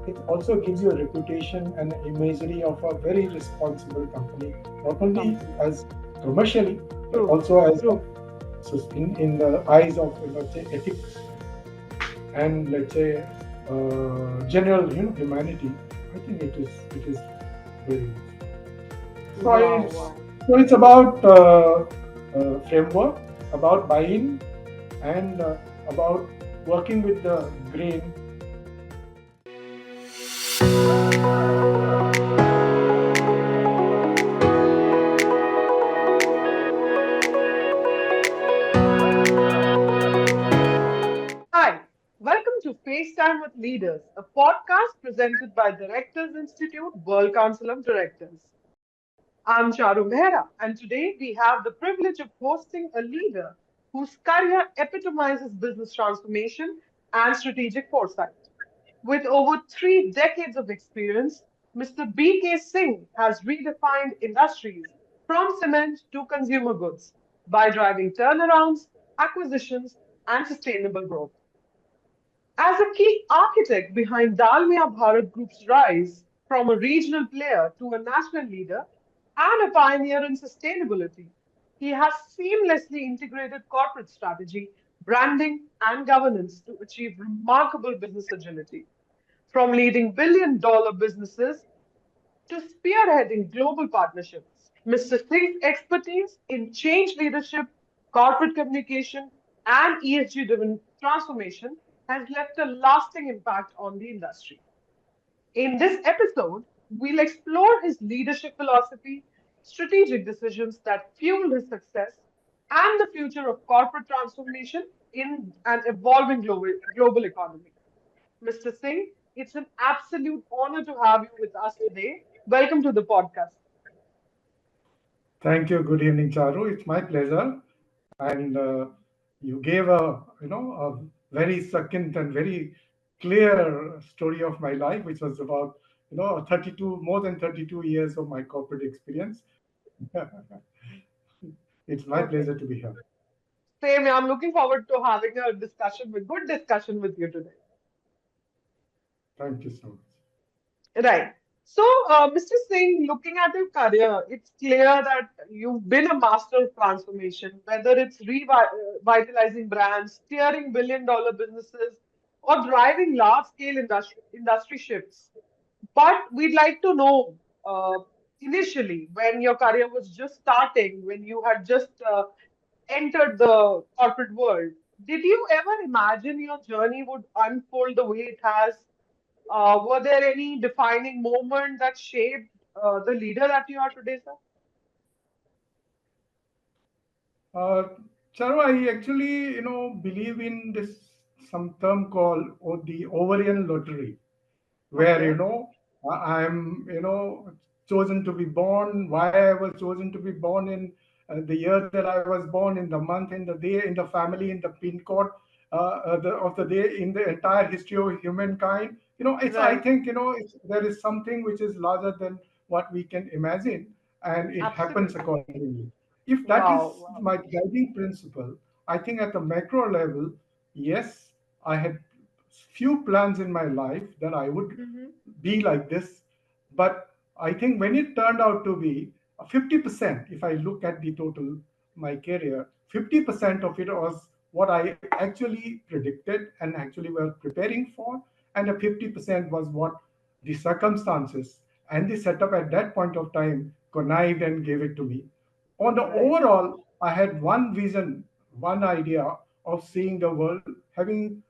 it also gives you a reputation and imagery of a very responsible company, not only Company. as commercially, but True. also as True. in the eyes of, let's say, ethics and, let's say, general, humanity. I think it is very good. So Wow. it's Wow. so it's about framework, about buy-in, and about working with the grain. Hi. Welcome to FaceTime with Leaders, a podcast presented by Directors Institute, World Council of Directors. I'm Charu Mehra, and today we have the privilege of hosting a leader whose career epitomizes business transformation and strategic foresight. With over 3 decades of experience, Mr. B K Singh has redefined industries from cement to consumer goods by driving turnarounds, acquisitions, and sustainable growth. As a key architect behind Dalmia Bharat Group's rise from a regional player to a national leader and a pioneer in sustainability, he has seamlessly integrated corporate strategy, branding, and governance to achieve remarkable business agility. From leading billion-dollar businesses to spearheading global partnerships, Mr. Singh's expertise in change leadership, corporate communication, and ESG driven transformation has left a lasting impact on the industry. In this episode, we'll explore his leadership philosophy, strategic decisions that fuel his success, and the future of corporate transformation in an evolving global economy. Mr. Singh, it's an absolute honor to have you with us today. Welcome to the podcast. Thank you. Good evening, Charu. It's my pleasure. And you gave a very succinct and very clear story of my life, which was about 32 more than 32 years of my corporate experience. It's my Okay. pleasure to be here. Same, I'm looking forward to having a good discussion with you today. Thank you so much. Right. So, Mr. Singh, looking at your career, it's clear that you've been a master of transformation, whether it's revitalizing brands, steering billion-dollar businesses, or driving large-scale industry shifts. But we'd like to know, initially, when your career was just starting, when you had just entered the corporate world, did you ever imagine your journey would unfold the way it has? Were there any defining moment that shaped the leader that you are today, sir? Uh, Charu, I actually, believe in this some term called the ovarian lottery, where Okay. I'm chosen to be born. Why I was chosen to be born in the year that I was born, in the month, in the day, in the family, in the pin code of the day, in the entire history of humankind. It's I Right. think there is something which is larger than what we can imagine, and it happens Absolutely. accordingly. If that Wow. is Wow. my guiding principle, I think at the macro level, yes, I had few plans in my life that I would Hmm. be like this. But I think when it turned out to be 50%, if I look at the total my career, 50% of it was what I actually predicted and actually were preparing for, and a 50% was what the circumstances and the setup at that point of time connived and gave it to me. On the Right. overall, I had one vision, one idea of seeing the world, having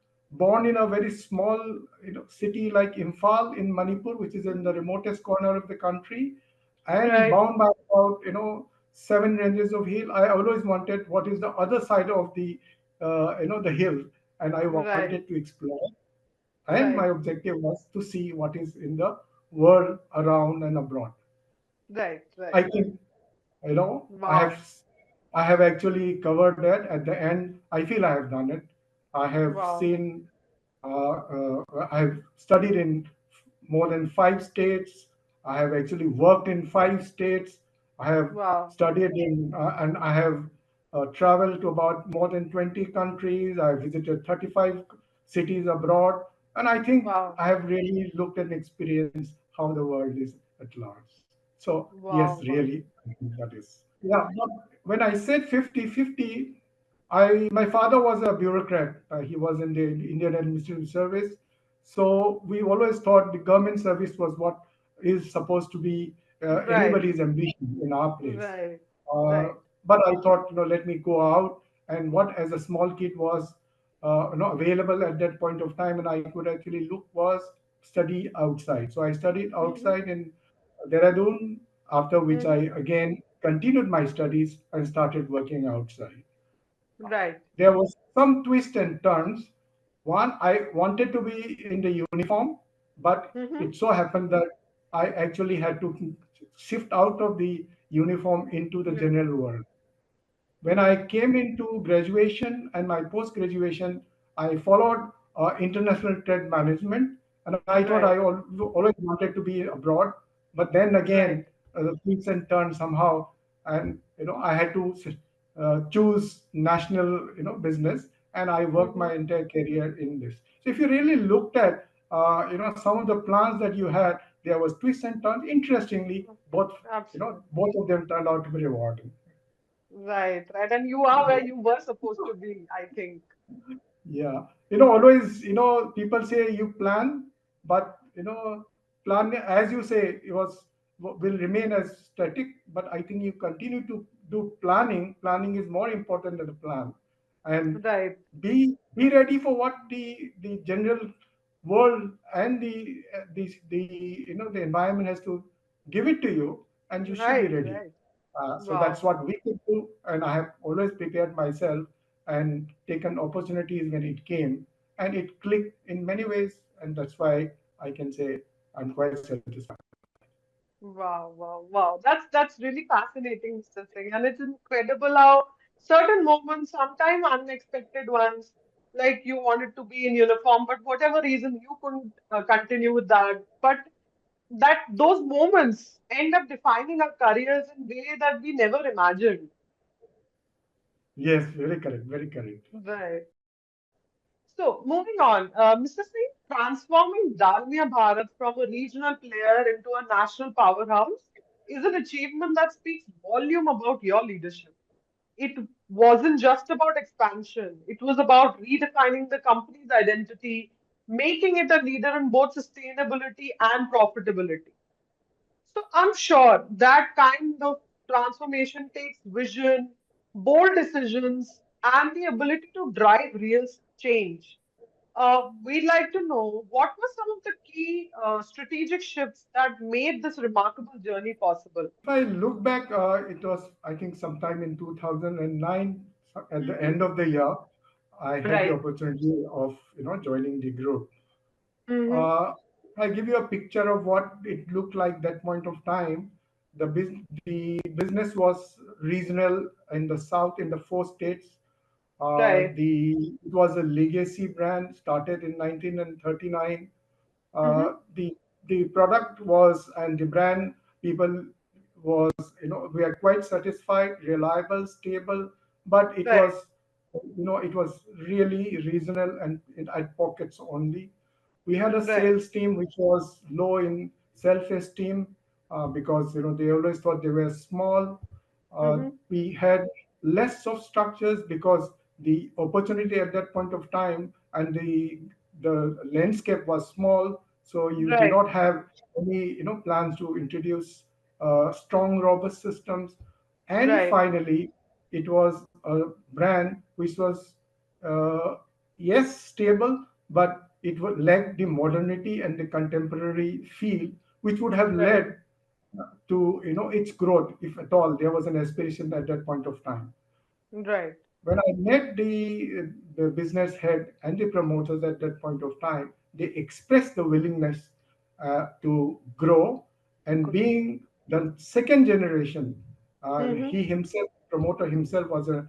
born in a very small city like Imphal in Manipur, which is in the remotest corner of the country, and Right. bound by about seven ranges of hill. I always wanted what is the other side of the hill, and I wanted Right. to explore. And my Right. objective was to see what is in the world around and abroad. Right. I Right. think Wow. I have actually covered that. At the end, I feel I have done it. I have Wow. seen, I have studied in more than 5 states. I have actually worked in 5 states. I have Wow. studied in, and I have traveled to about more than 20 countries. I have visited 35 cities abroad. And I think Wow. I have really looked and experienced how the world is at large. So yes, Wow. Wow. really, I think that is. Yeah, but when I said 50-50, my father was a bureaucrat. He was in the Indian Administrative Service. So we always thought the government service was what is supposed to be Right. anybody's ambition in our place. Right. Uh, Right. but I thought, let me go out, and what as a small kid was available at that point of time, and I could actually look was study outside. So I studied Mm-hmm. outside in Dehradun, after which I Mm-hmm. again continued my studies and started working outside. Right. There was some twists and turns. One, I wanted to be in the uniform, but Mm-hmm. it so happened that I actually had to shift out of the uniform into the Mm-hmm. general world. When I came into graduation and my post graduation, I followed international trade management, and I thought I Right. always wanted to be abroad. But then Right. again, the twists and turns somehow, and I had to choose national business, and I worked Mm-hmm. my entire career in this. So if you really looked at some of the plans that you had, there was twists and turns. Interestingly, Absolutely. both of them turned out to be rewarding. Right. Right. And you are where you were supposed to be, I think. Yeah, always, people say you plan, but plan, as you say, it will remain as static. But I think you continue to do planning. Planning is more important than the plan, and Right. be ready for what the general world and the environment has to give it to you, and you should be Right. ready. Right. So that's Wow. what we could do, and I have always prepared myself and taken opportunities when it came, and it clicked in many ways, and that's why I can say I'm quite satisfied. Wow, wow, wow. That's really fascinating, Mr. Singh. And it's incredible how certain moments, sometimes unexpected ones, like you wanted to be in uniform, but whatever reason you couldn't continue with that. But that those moments end up defining our careers in way that we never imagined. Yes, very correct, very correct. Right. So moving on, Mr. Singh, transforming Dalmia Bharat from a regional player into a national powerhouse is an achievement that speaks volume about your leadership. It wasn't just about expansion, it was about redefining the company's identity, making it a leader in both sustainability and profitability. So I'm sure that kind of transformation takes vision, bold decisions, and the ability to drive real change. We'd like to know what were some of the key strategic shifts that made this remarkable journey possible. If I look back, it was, I think, sometime in 2009, at the Hmm. end of the year, I had the Right. opportunity of, joining the group. Hmm. Uh, I give you a picture of what it looked like that point of time. The business was regional in the south in the four states. Right. It was a legacy brand started in 1939. Hmm. The product was and the brand people was we are quite satisfied, reliable, stable, but it Right. was it was really regional and at pockets only. We had a Right. sales team which was low in self-esteem because they always thought they were small. Hmm. We had less of structures because the opportunity at that point of time and the landscape was small, so you did Right. not have any plans to introduce strong robust systems. And Right. finally, it was a brand which was uh, yes stable, but it would lack the modernity and the contemporary feel which would have Right. led to its growth, if at all there was an aspiration at that point of time. Right. When I met the business head and the promoters at that point of time, they expressed the willingness to grow. And Good. being the second generation, Hmm. he himself, promoter himself, was a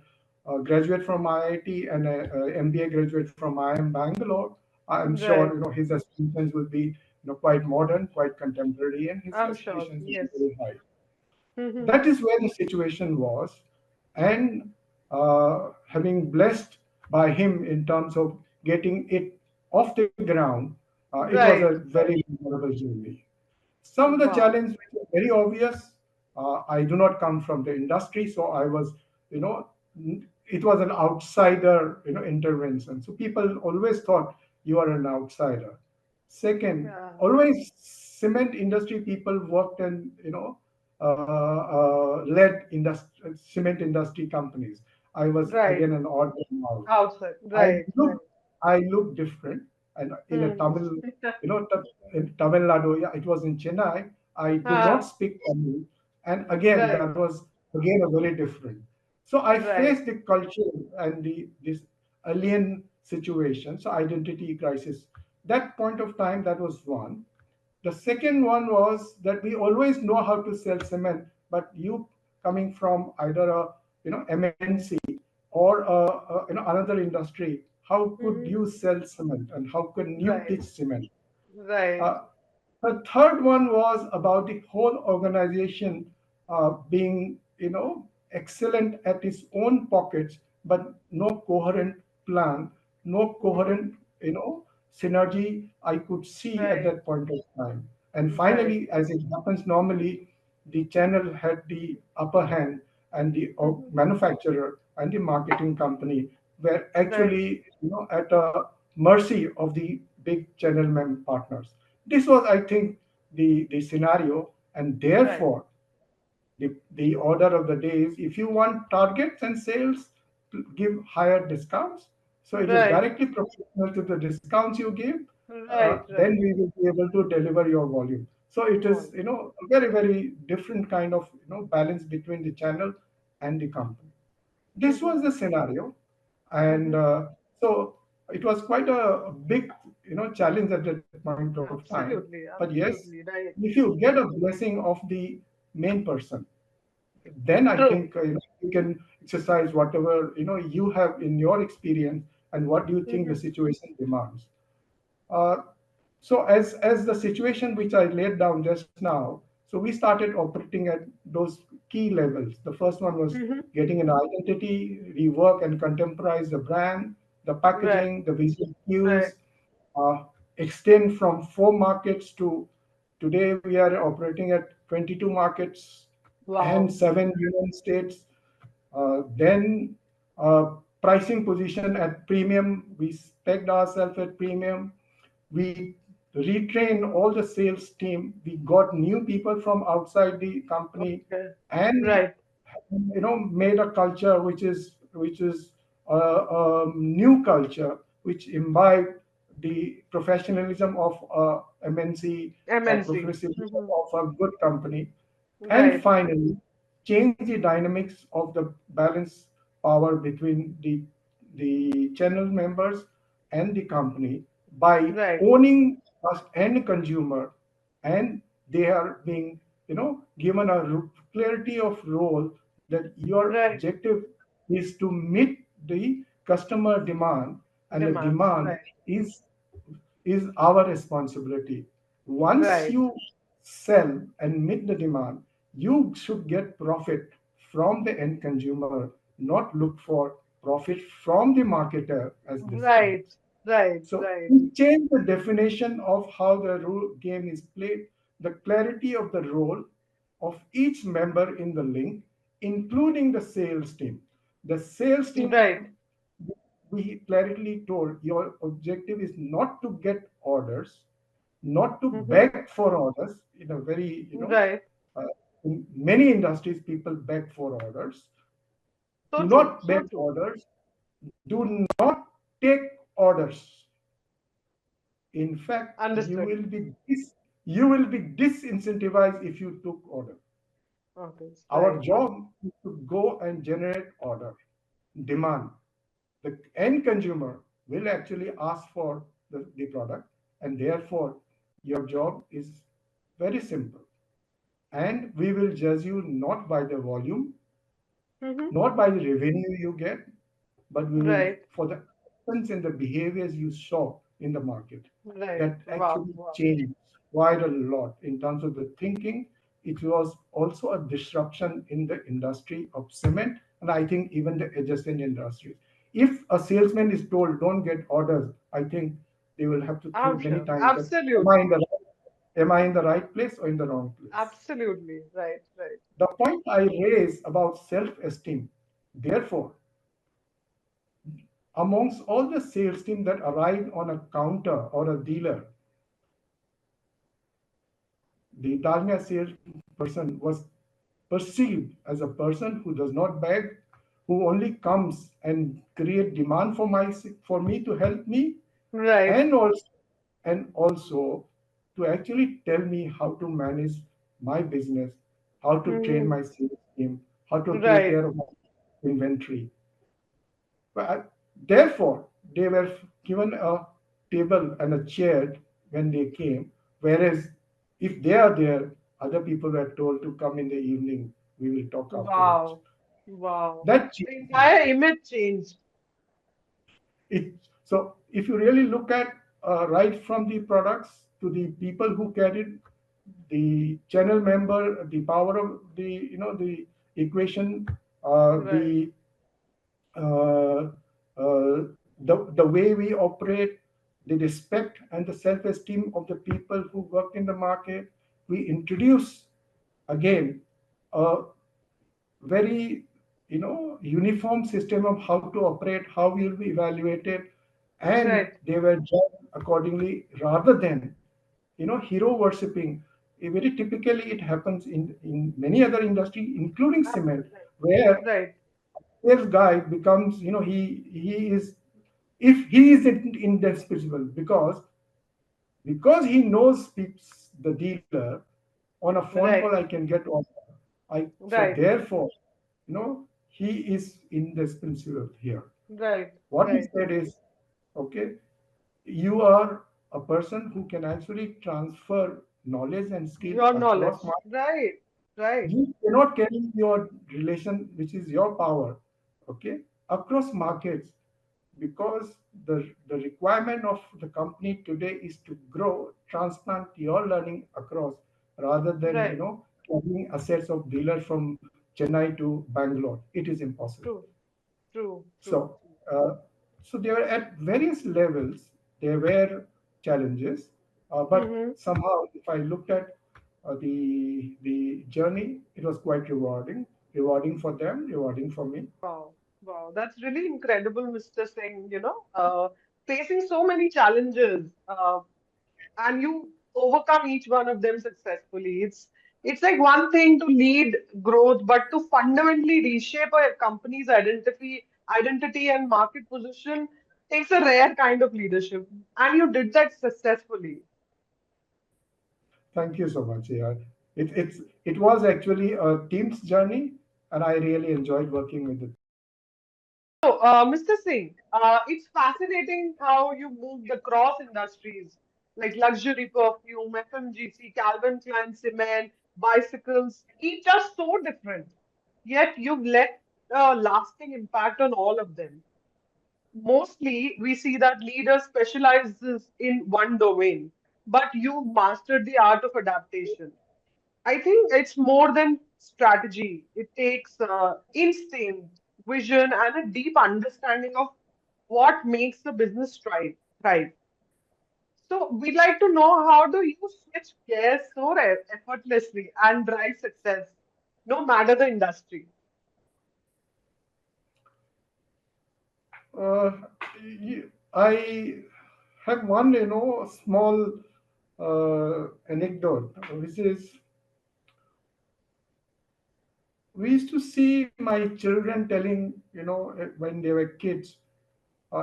graduate from IIT and a MBA graduate from IIM Bangalore. I'm sure Right. his aspirations will be quite modern, quite contemporary, and his I'm sure. aspirations will be Yes. very high. Hmm. That is where the situation was. And having blessed by him in terms of getting it off the ground, it was a Right. very memorable journey. Some of the Wow. challenges which are very obvious. I do not come from the industry, so I was, you know, it was an outsider, intervention. So people always thought you are an outsider. Second, Yeah. always cement industry people worked in, led cement industry companies. I was Right. again an odd man out. Outside. I Right. look I look different, and in a Hmm. Tamil, in Tamil Nadu, yeah, it was in Chennai. I do not Ah, speak Tamil, and again right. that was again a very different. So I Right. faced the culture and the this alien situations, identity crisis. That point of time, that was one. The second one was that we always know how to sell cement, but you coming from either a MNC or another industry, how could Hmm. you sell cement and how can you Right. teach cement? Right. Uh, the third one was about the whole organization being, excellent at its own pockets, but no coherent plan, no Hmm. coherent, synergy I could see at Right. that point of time. And Right. finally, as it happens normally, the channel had the upper hand, and the Hmm. manufacturer and the marketing company were Right. actually, at a mercy of the big channel partners. This was, I think, the scenario, and Right. therefore the order of the day is, if you want targets and sales, give higher discounts. So it is Right. directly proportional to the discounts you give. Right. Then Right. we will be able to deliver your volume. So it is, One. a very, very different kind of, balance between the channel and the company. This Hmm. was the scenario, and Hmm. so it was quite a big, challenge at that point of time. Absolutely. But yes, Absolutely. Right. if you get a blessing of the main person, then I True. think you can exercise whatever you have in your experience and what do you think the Hmm. situation demands. uh, so as the situation which I laid down just now, so we started operating at those key levels. The first one was Hmm. getting an identity, rework and contemporize the brand, the Right. packaging, the visual Right. cues, uh, extend from 4 markets to today we are operating at 22 markets and Wow. 7 union states. Then pricing position at premium, we pegged ourselves at premium. We retrained all the sales team. We got new people from outside the company, Okay. and Right. made a culture which is a new culture which imbibed the professionalism of MNC, MNC. professionalism Hmm. of a good company, and Right. finally change the dynamics of the balance power between the channel members and the company by Right. owning us end consumer, and they are being given a clarity of role that your Right. objective is to meet the customer demand, and the Demands. demand Right. is our responsibility. Once Right. you sell and meet the demand, you should get profit from the end consumer, not look for profit from the marketer as Right. discounts. Right. So Right. we change the definition of how the rule game is played, the clarity of the role of each member in the link, including the sales team. The sales team, Right. we clarity told your objective is not to get orders, not to Hmm. beg for orders in a very, Right. in many industries, people beg for orders. So Do true. not So beg true. orders. Do not take orders. In fact, Understood. you will be disincentivized if you took order. Okay. Our Right. job is to go and generate order, demand. The end consumer will actually ask for the product, and therefore your job is very simple. And we will judge you not by the volume, Hmm. not by the revenue you get, but we will Right. for the actions and the behaviors you saw in the market. Right. That Wow. actually Wow. changed quite a lot in terms of the thinking. It was also a disruption in the industry of cement, and I think even the adjacent industries. If a salesman is told don't get orders, I think they will have to I'm think many sure. times that Absolutely. am I in the right place or in the wrong place? Absolutely. Right. Right. The point I raise about self-esteem, therefore, amongst all the sales team that arrived on a counter or a dealer, the Dalmia salesperson was perceived as a person who does not beg, who only comes and create demand for me to help me, Right. and also to actually tell me how to manage my business, how to train Hmm. my sales team, how to take Right. care of my inventory. Therefore, they were given a table and a chair when they came, whereas if they are there, other people were told to come in the evening, we will talk afterwards. Wow. Wow. That The changed me. entire image changed. It, so if you really look at right from the products to the people who carried the channel member, the power of the equation, Right. the uh, the way we operate, the respect and the self-esteem of the people who work in the market. We introduce again a very uniform system of how to operate, how we will be evaluated, and Right. they were judged accordingly rather than hero worshipping. Very typically it happens in many other industry, including cement, Absolutely. where Right. this guy becomes, he is, if he is indispensable, because he knows the dealer, on a phone call I Right. can get on. So Right. therefore, he is indispensable here. Right. What he Right. said is, okay, you are a person who can actually transfer knowledge and skill Your across knowledge. markets. Right. Right. You cannot carry your relation, which is your power, okay, across markets, because the requirement of the company today is to grow, transplant your learning across, rather than Right. carrying assets of dealers from Chennai to Bangalore. It is impossible. True. True. True. So, uh, so they were at various levels. There were challenges, but Mm-hmm. somehow, if I looked at the journey, it was quite rewarding. Rewarding for them, rewarding for me. Wow. Wow. That's really incredible, Mr. Singh. Facing so many challenges, and you overcome each one of them successfully. It's like one thing to lead growth, but to fundamentally reshape a company's identity and market position takes a rare kind of leadership. And you did that successfully. Thank you so much. Yeah, it was actually a team's journey, and I really enjoyed working with it. So, Mr. Singh, it's fascinating how you moved across industries like luxury perfume, FMGC, Calvin Klein cement, bicycles, each are so different. Yet you've left a lasting impact on all of them. Mostly, we see that leaders specializes in one domain, but you mastered the art of adaptation. I think it's more than strategy. It takes instinct, vision, and a deep understanding of what makes the business thrive. So we'd like to know, how do you switch gears so effortlessly and drive success, no matter the industry? Uh, I have one, small anecdote, which is we used to see my children telling, when they were kids,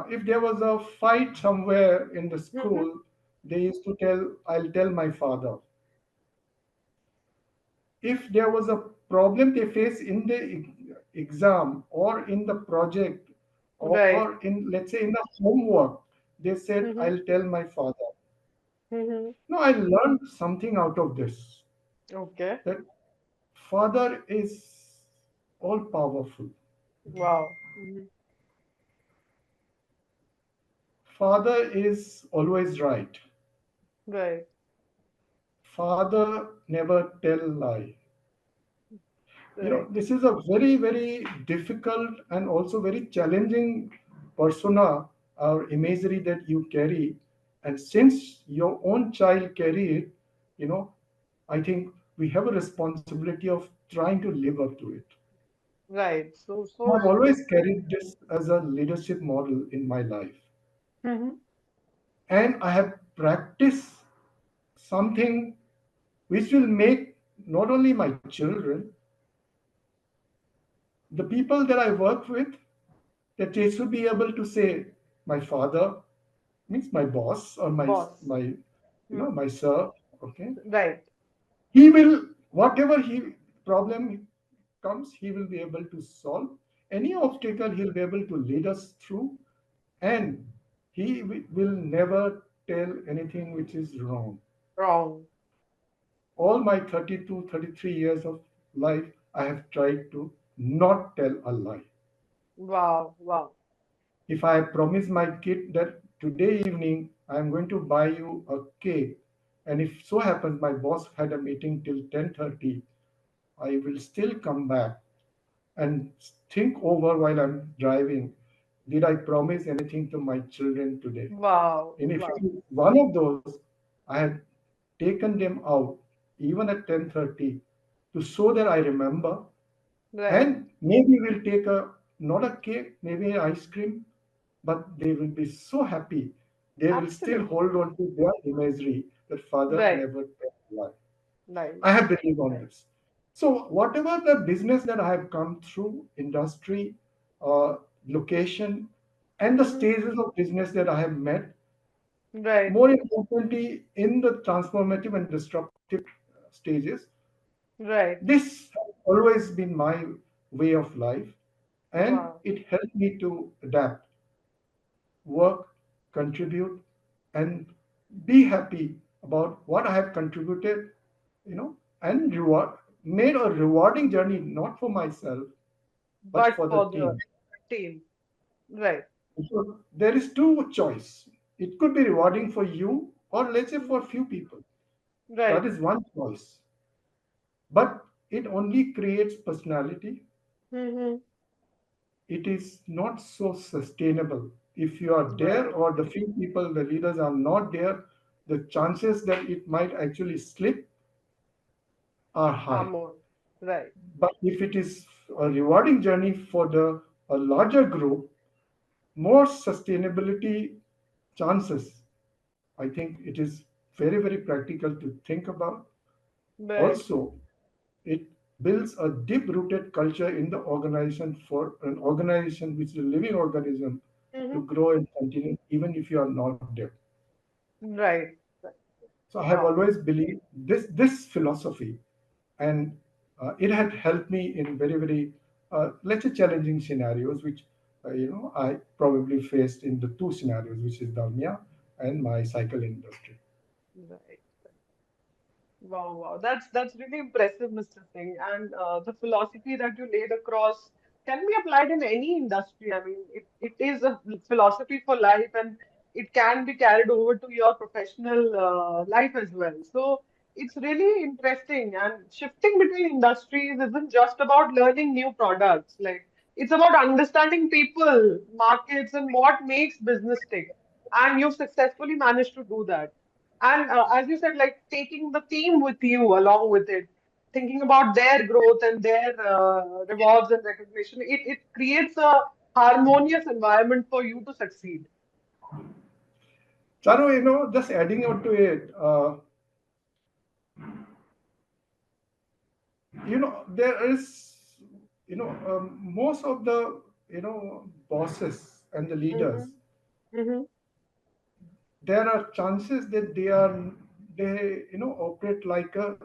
if there was a fight somewhere in the Hmm. school, they used to tell, I'll tell my father. If there was a problem they face in the exam or in the project or Right. in, let's say, in the homework, they said, Hmm. I'll tell my father. Hmm. No, I learned something out of this, Okay. that father is all powerful. Wow. Father is always right. Right. Father never tell lie. Right. This is a very, very difficult and also very challenging persona or imagery that you carry. And since your own child carry it, you know, I think we have a responsibility of trying to live up to it. Right. So, I've so, always carried this as a leadership model in my life. Mhm. And I have practiced something which will make not only my children, the people that I work with, that they should be able to say, my father means my boss or Boss. my Hmm. my sir, okay, Right. he will, whatever he problem comes, he will be able to solve any obstacle, he'll be able to lead us through, and he will never tell anything which is wrong. Wrong. All my 32, 33 years of life, I have tried to not tell a lie. Wow. Wow. If I promise my kid that today evening I am going to buy you a cake, and if so happens my boss had a meeting till 10:30, I will still come back and think over while I'm driving. Did I promise anything to my children today? Wow. And if Wow. it is one of those, I had taken them out even at 10:30 to show that I remember, Right. and maybe we'll take a not a cake, maybe an ice cream, but they will be so happy. They will still Absolutely. hold on to their imagery that father Right. never told a lie. Right. I have believed on Right. this. So whatever the business that I have come through, industry, uh, location, and the Hmm. stages of business that I have met, Right. more importantly, in the transformative and disruptive stages, Right. this has always been my way of life, and Wow. it helped me to adapt, work, contribute, and be happy about what I have contributed, and made a rewarding journey not for myself but But for the for the team. team. Right. So there is two choice. It could be rewarding for you, or let's say for Mhm. few people. That Right. is one choice. But it only creates personality. Hmm. It is not so sustainable. If you are there Right. or the few people, the leaders are not there, the chances that it might actually slip are high. Harmon. Right. But if it is a rewarding journey for the a larger group, more sustainability chances, I think it is very, very practical to think about. Right. Also, it builds a deep rooted culture in the organization for an organization which is a living organism to Hmm. grow and continue, even if you are not there. Right. Right. So I have Wow. always believed this philosophy, and it had helped me in very, very, let's say, challenging scenarios, which I probably faced in the two scenarios, which is Dalmia and my cycle industry. Right. Wow, wow. That's really impressive, Mr. Singh. And the philosophy that you laid across can be applied in any industry. I mean, it is a philosophy for life, and it can be carried over to your professional life as well. So it's really interesting. And shifting between industries isn't just about learning new products. Like it's about understanding people, markets, and what makes business tick. And you've successfully managed to do that. And as you said, like taking the team with you along with it, thinking about their growth and their rewards and recognition, it creates a harmonious environment for you to succeed. Charu, just adding on to it, there is, most of the, bosses and the Hmm. leaders, Hmm. there are chances that they operate like a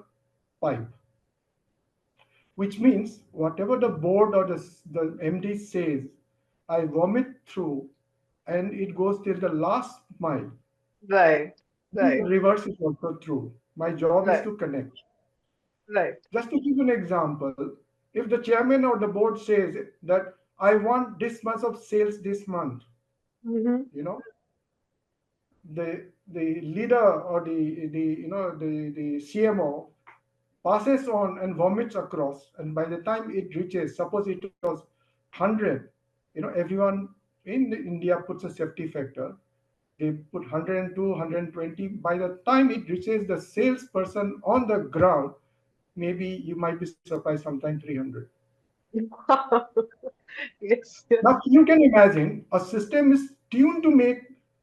pipe, which means whatever the board or the MD says, I vomit through, and it goes till the last mile. Right, right, Reverse is also true. My job is right, to connect. right. Just to give you an example, if the chairman or the board says that I want this much of sales this month, Hmm. you know, the leader or the CMO passes on and vomits across, and by the time it reaches, suppose it was 100, everyone in India puts a safety factor. they put 102, 120. By the time it reaches the salesperson on the ground, maybe you might be surprised, sometimes 300. Yes, Now yes. you can imagine a system is tuned to make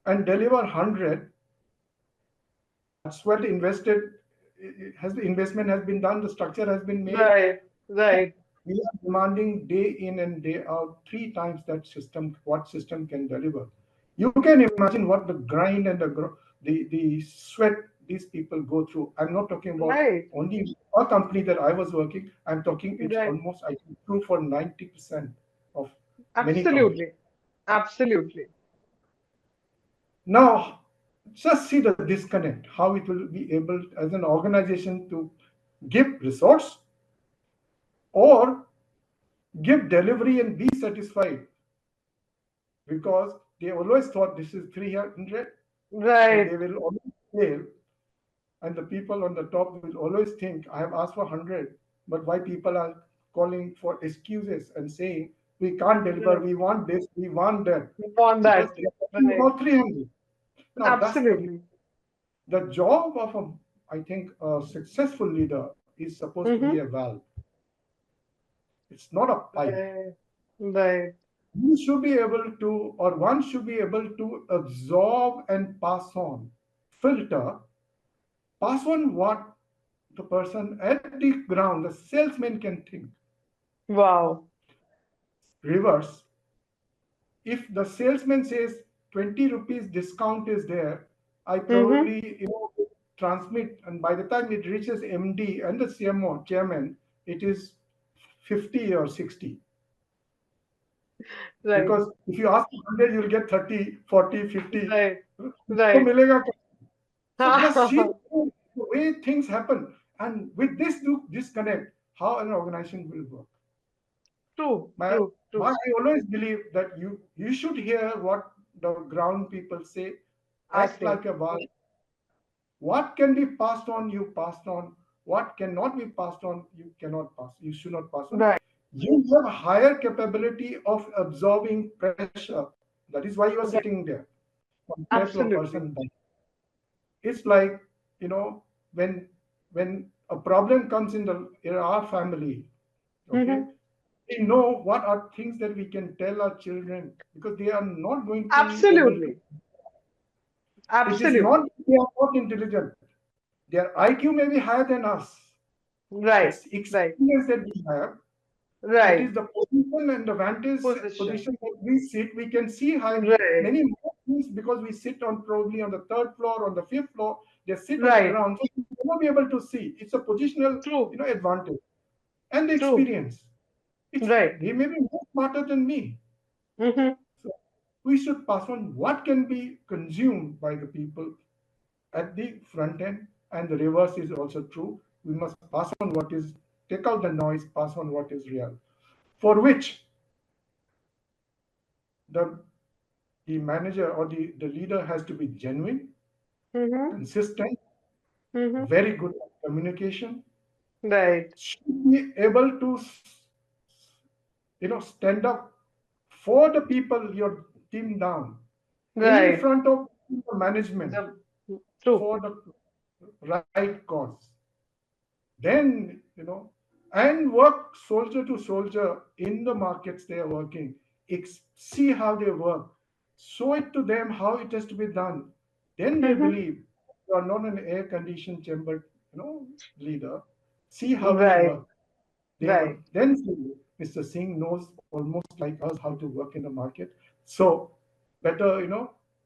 and deliver 100. That's what invested has the investment has been done, the structure has been made. Right, right, We are demanding day in and day out three times that system, what system can deliver. You can imagine what the grind and the sweat these people go through. I'm not talking about right, only a company that I was working. I'm talking it's right. almost I think true for 90% of many companies. Absolutely, absolutely. Now, just see the disconnect, how it will be able as an organization to give resource or give delivery and be satisfied because they always thought this is 300 and Right. they will always fail. And the people on the top will always think, I have asked for 100, but why people are calling for excuses and saying, we can't deliver, Right. we want this, we want that, We want because that. they are talking Right. about 300. Now, that's Absolutely. the job of I think, a successful leader is supposed to be a Mm-hmm. valve. It's not a pipe. Right. Right. You should be able to, or one should be able to absorb and pass on, filter, pass on what the person at the ground, the salesman can think. Wow. Reverse, if the salesman says 20 rupees discount is there, I Mm-hmm. probably transmit, and by the time it reaches MD and the CMO chairman, it is 50 or 60. Right. Because if you ask 100, you'll get 30, 40, 50. Right. So Right. मिलेगा क्या? So just see the way things happen. And with this disconnect, how an organization will work. True. My, True. True. I always believe that you should hear what the ground people say, I act say. like a valve. What can be passed on, you passed on. What cannot be passed on, you cannot pass. You should not pass on. Right. You have higher capability of absorbing pressure. That is why you are Right. sitting there compared to a Absolutely. person. It's like, when a problem comes in our family, okay, Mm-hmm. we know what are things that we can tell our children because they are not going to be able to. Absolutely. It is not Absolutely. that they are not intelligent. Their IQ may be higher than us. Right. It's Right. experience that we have. It Right. is the position and the vantage Position. position that we sit. We can see high Right. many more things because we sit on probably on the third floor, on the fifth floor. They sit on the Right. ground, so we will not be able to see. It's a positional, True. advantage and the True. experience. It's Right. they may be more smarter than me. Mm-hmm. So we should pass on what can be consumed by the people at the front end, and the reverse is also true. We must pass on what is, take out the noise, pass on what is real, for which the the manager or the leader has to be genuine, Mm-hmm. consistent, Mm-hmm. very good at communication, Right. should be able to stand up for the people you're team down in Right. front of the management The true. for the right cause. Then, and work soldier to soldier in the markets they are working. See how they work, show it to them how it has to be done. Then they Mm-hmm. believe you are not an air conditioned chamber, leader. See how we Right. work. They would Right. then say, Mr. Singh knows almost like us how to work in the market. So better,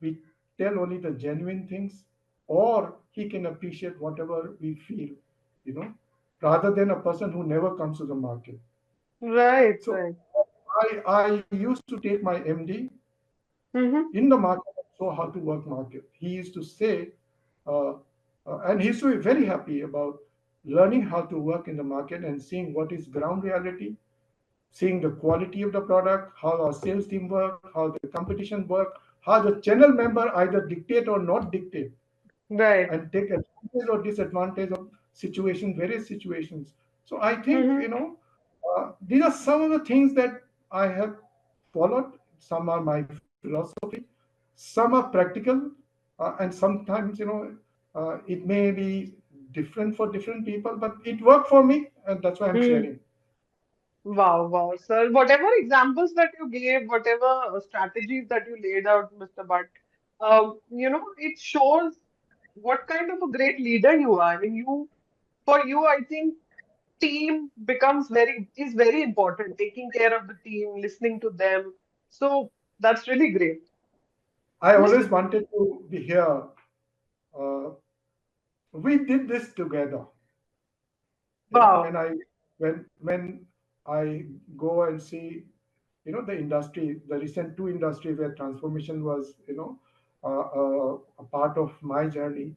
we tell only the genuine things, or he can appreciate whatever we feel, you know, rather than a person who never comes to the market. Right. So Right. I used to take my MD Mm-hmm. in the market and show how to work market. He used to say, uh, and he used to be very happy about learning how to work in the market and seeing what is ground reality, seeing the quality of the product, how our sales team work, how the competition work, how the channel member either dictate or not dictate Right. and take advantage or disadvantage of situation, various situations. So I think, Mm-hmm. these are some of the things that I have followed. Some are my philosophy, some are practical, and sometimes it may be different for different people, but it worked for me, and that's why I'm Hmm. sharing. Wow, wow, sir. Whatever examples that you gave, whatever strategies that you laid out, Mr. Bhatt, it shows what kind of a great leader you are. I mean, for you, I think team is very important. Taking care of the team, listening to them. So that's really great, I Mr. always wanted to be here. uh, we did this together. Wow. When I go and see the industry, the recent two industry where transformation was a part of my journey.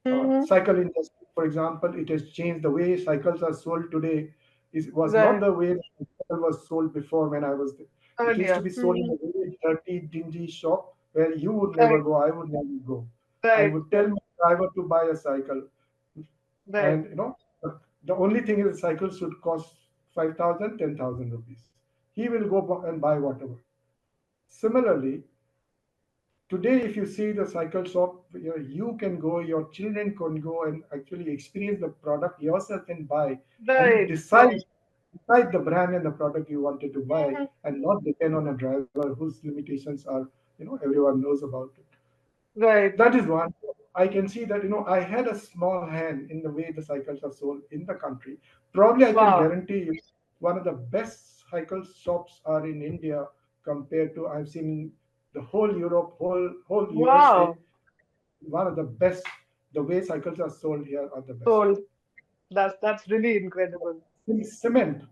Mm-hmm. Cycle industry, for example, it has changed. The way cycles are sold today was not Right. the way cycle was sold before when I was there. It used to Earlier. be sold in Mm-hmm. a very dirty, dingy shop where you would never Right. go, I would never go. I Right. would tell my driver to buy a cycle, Right. and the only thing is the cycle should cost 5,000, 10,000 rupees. He will go and buy whatever. Similarly, today, if you see the cycle shop, you can go, your children can go and actually experience the product yourself and buy, and Right. decide Right. decide the brand and the product you wanted to buy, Mm-hmm. and not depend on a driver whose limitations are, everyone knows about it. Right. That is one. I can see that I had a small hand in the way the cycles are sold in the country. Probably I can Wow. guarantee you one of the best cycle shops are in India compared to I've seen the whole Europe, whole USA. Wow. One of the best. The way cycles are sold here are the best. Sold. That's really incredible. In cement,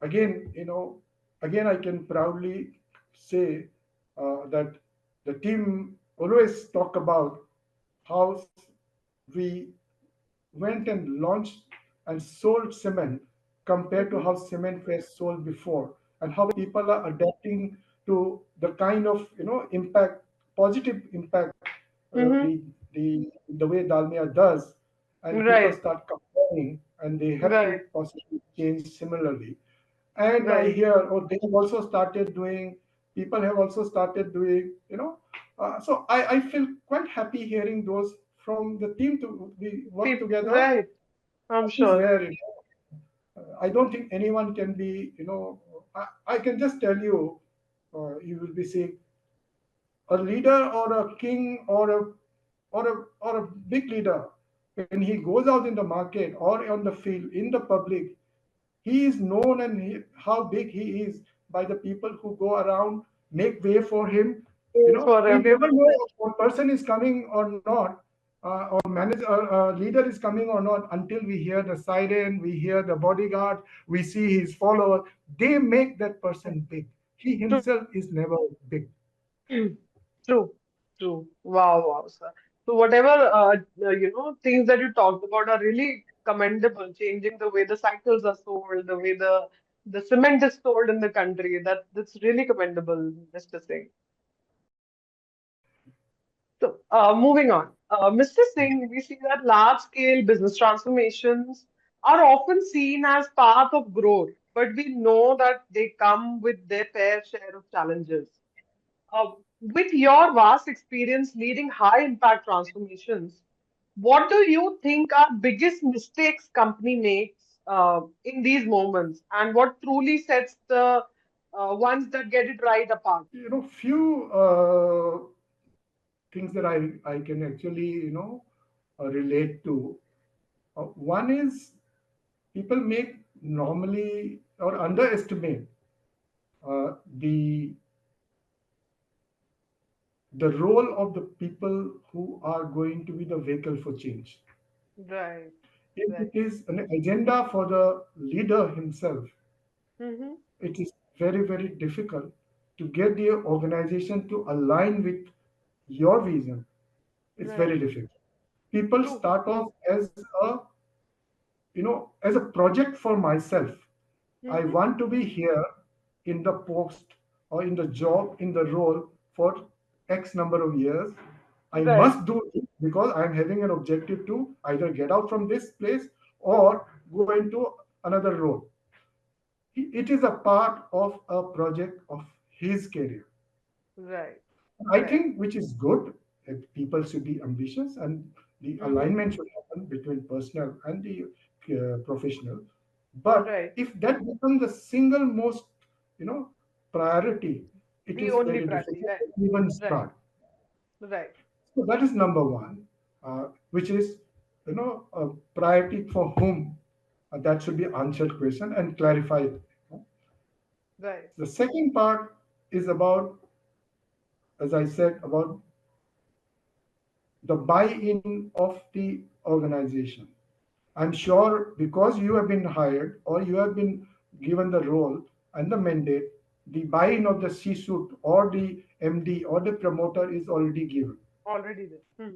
again, again I can proudly say that the team always talk about how we went and launched and sold cement compared to Mm-hmm. how cement was sold before, and how people are adapting to the kind of impact, positive impact, Mm-hmm. the way Dalmia does, and people Right. start comparing, and they have to Right. possibly change similarly. And I Right. hear, oh, they have also started doing. People have also started doing. So I feel quite happy hearing those from the team to we work together. Right. I'm That is sure. where I don't think anyone can be. I can just tell you, you will be seeing a leader or a king or a big leader when he goes out in the market or on the field in the public. He is known, and how big he is by the people who go around, make way for him. Yes, for We him. never know if a person is coming or not, or manager or leader is coming or not until we hear the siren, we hear the bodyguard, we see his followers. They make that person big. He True. himself is never big. True. True. Wow. Wow, sir. So whatever things that you talked about are really commendable. Changing the way the cycles are sold, the way the cement is sold in the country. That's really commendable, Mr. Singh. So, moving on. Mr. Singh, we see that large-scale business transformations are often seen as part of growth, but we know that they come with their fair share of challenges. With your vast experience leading high-impact transformations, what do you think are biggest mistakes company makes in these moments, and what truly sets the ones that get it right apart? Few things that I can actually relate to. One is people make normally or underestimate the role of the people who are going to be the vehicle for change. Right, If it right. is an agenda for the leader himself, Mm-hmm. it is very, very difficult to get the organization to align with your vision. It's Right. very difficult. People True. start off as a project for myself. I Mm-hmm. want to be here in the post or in the job, in the role for X number of years. I Right, must do it because I'm having an objective to either get out from this place or go into another role. It is a part of a project of his career. right, I right. think which is good. People should be ambitious, and the Mm-hmm. alignment should happen between personal and the professional. But Right. if that becomes the single most, you know, priority, it The is only very priority. difficult Right. to even Right. start. Right. So that is number one, which is, a priority for whom. That should be answered question and clarified. Right. The second part is about, as I said, about the buy-in of the organization. I'm sure because you have been hired or you have been given the role and the mandate, the buy-in of the C-suite or the MD or the promoter is already given. Already there.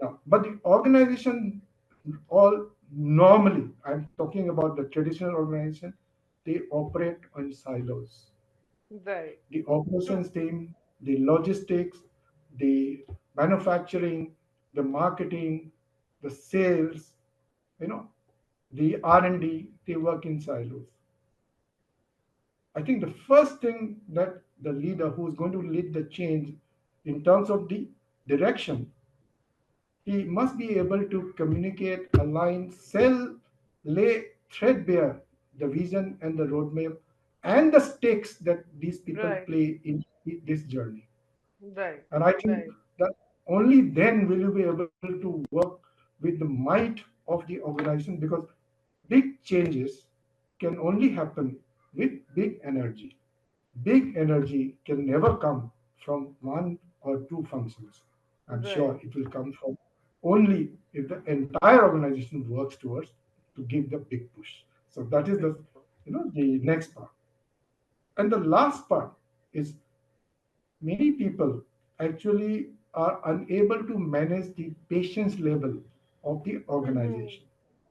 Yeah. But the organization, all normally, I'm talking about the traditional organization, they operate on silos. Right. The True. operations team, the logistics, the manufacturing, the marketing, the sales, you know, the R&D, they work in silos. I think the first thing that the leader who is going to lead the change in terms of the direction, he must be able to communicate, align, sell, lay threadbare the vision and the roadmap and the stakes that these people Right. play in this journey. Right. And I think Right. that only then will you be able to work with the might of the organization, because big changes can only happen with big energy. Big energy can never come from one or two functions. I'm Right. sure it will come from only if the entire organization works towards to give the big push. So that is Big. the next part. And the last part is many people actually are unable to manage the patience level of the Mm-hmm. organization.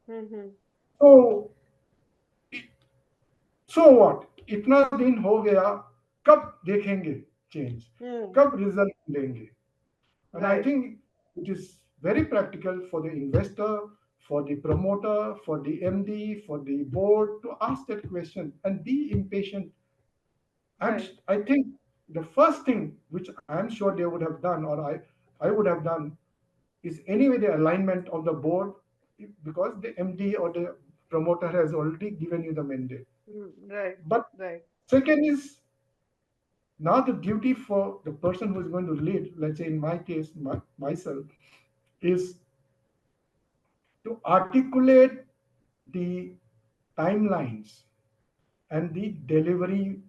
Mm-hmm. So so what इतना दिन हो गया, कब देखेंगे change, Hmm. कब result लेंगे. And I Right. think it is very practical for the investor, for the promoter, for the MD, for the board to ask that question and be impatient. Right. I think the first thing which I'm sure they would have done, or I would have done, is anyway the alignment of the board, because the MD or the promoter has already given you the mandate. Right. But Right. second is, now the duty for the person who is going to lead, let's say in my case, myself, is to articulate the timelines and the delivery,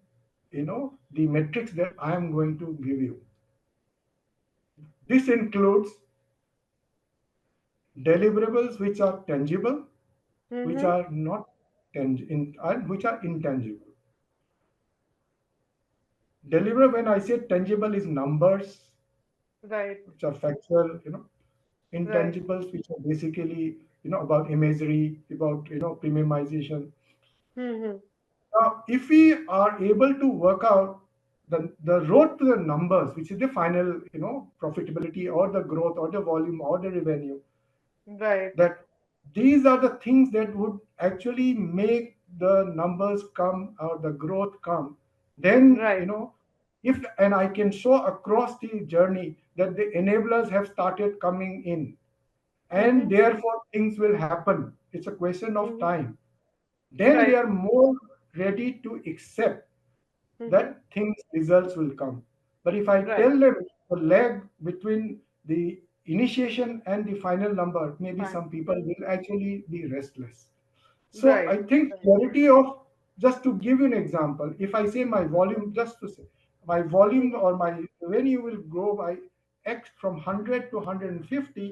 the metrics that I am going to give you. This includes deliverables which are tangible, which Mm-hmm. are not and which are intangible. Deliverable, when I say tangible, is numbers Right. which are factual, Right. intangibles which are basically about imagery, about premiumization. Mm-hmm. Now if we are able to work out the road to the numbers, which is the final profitability or the growth or the volume or the revenue, Right. that these are the things that would actually make the numbers come or the growth come, then Right. if and I can show across the journey that the enablers have started coming in, and Mm-hmm. therefore things will happen. It's a question of Mm-hmm. time. Then they Right. are more ready to accept Mm-hmm. that things results will come. But if I Right. tell them the lag between the initiation and the final number, maybe Fine. some people will actually be restless. So Right. I think Right. clarity of, just to give you an example, if I say my volume, just to say my volume Mm-hmm. or my revenue will grow by X from 100 to 150,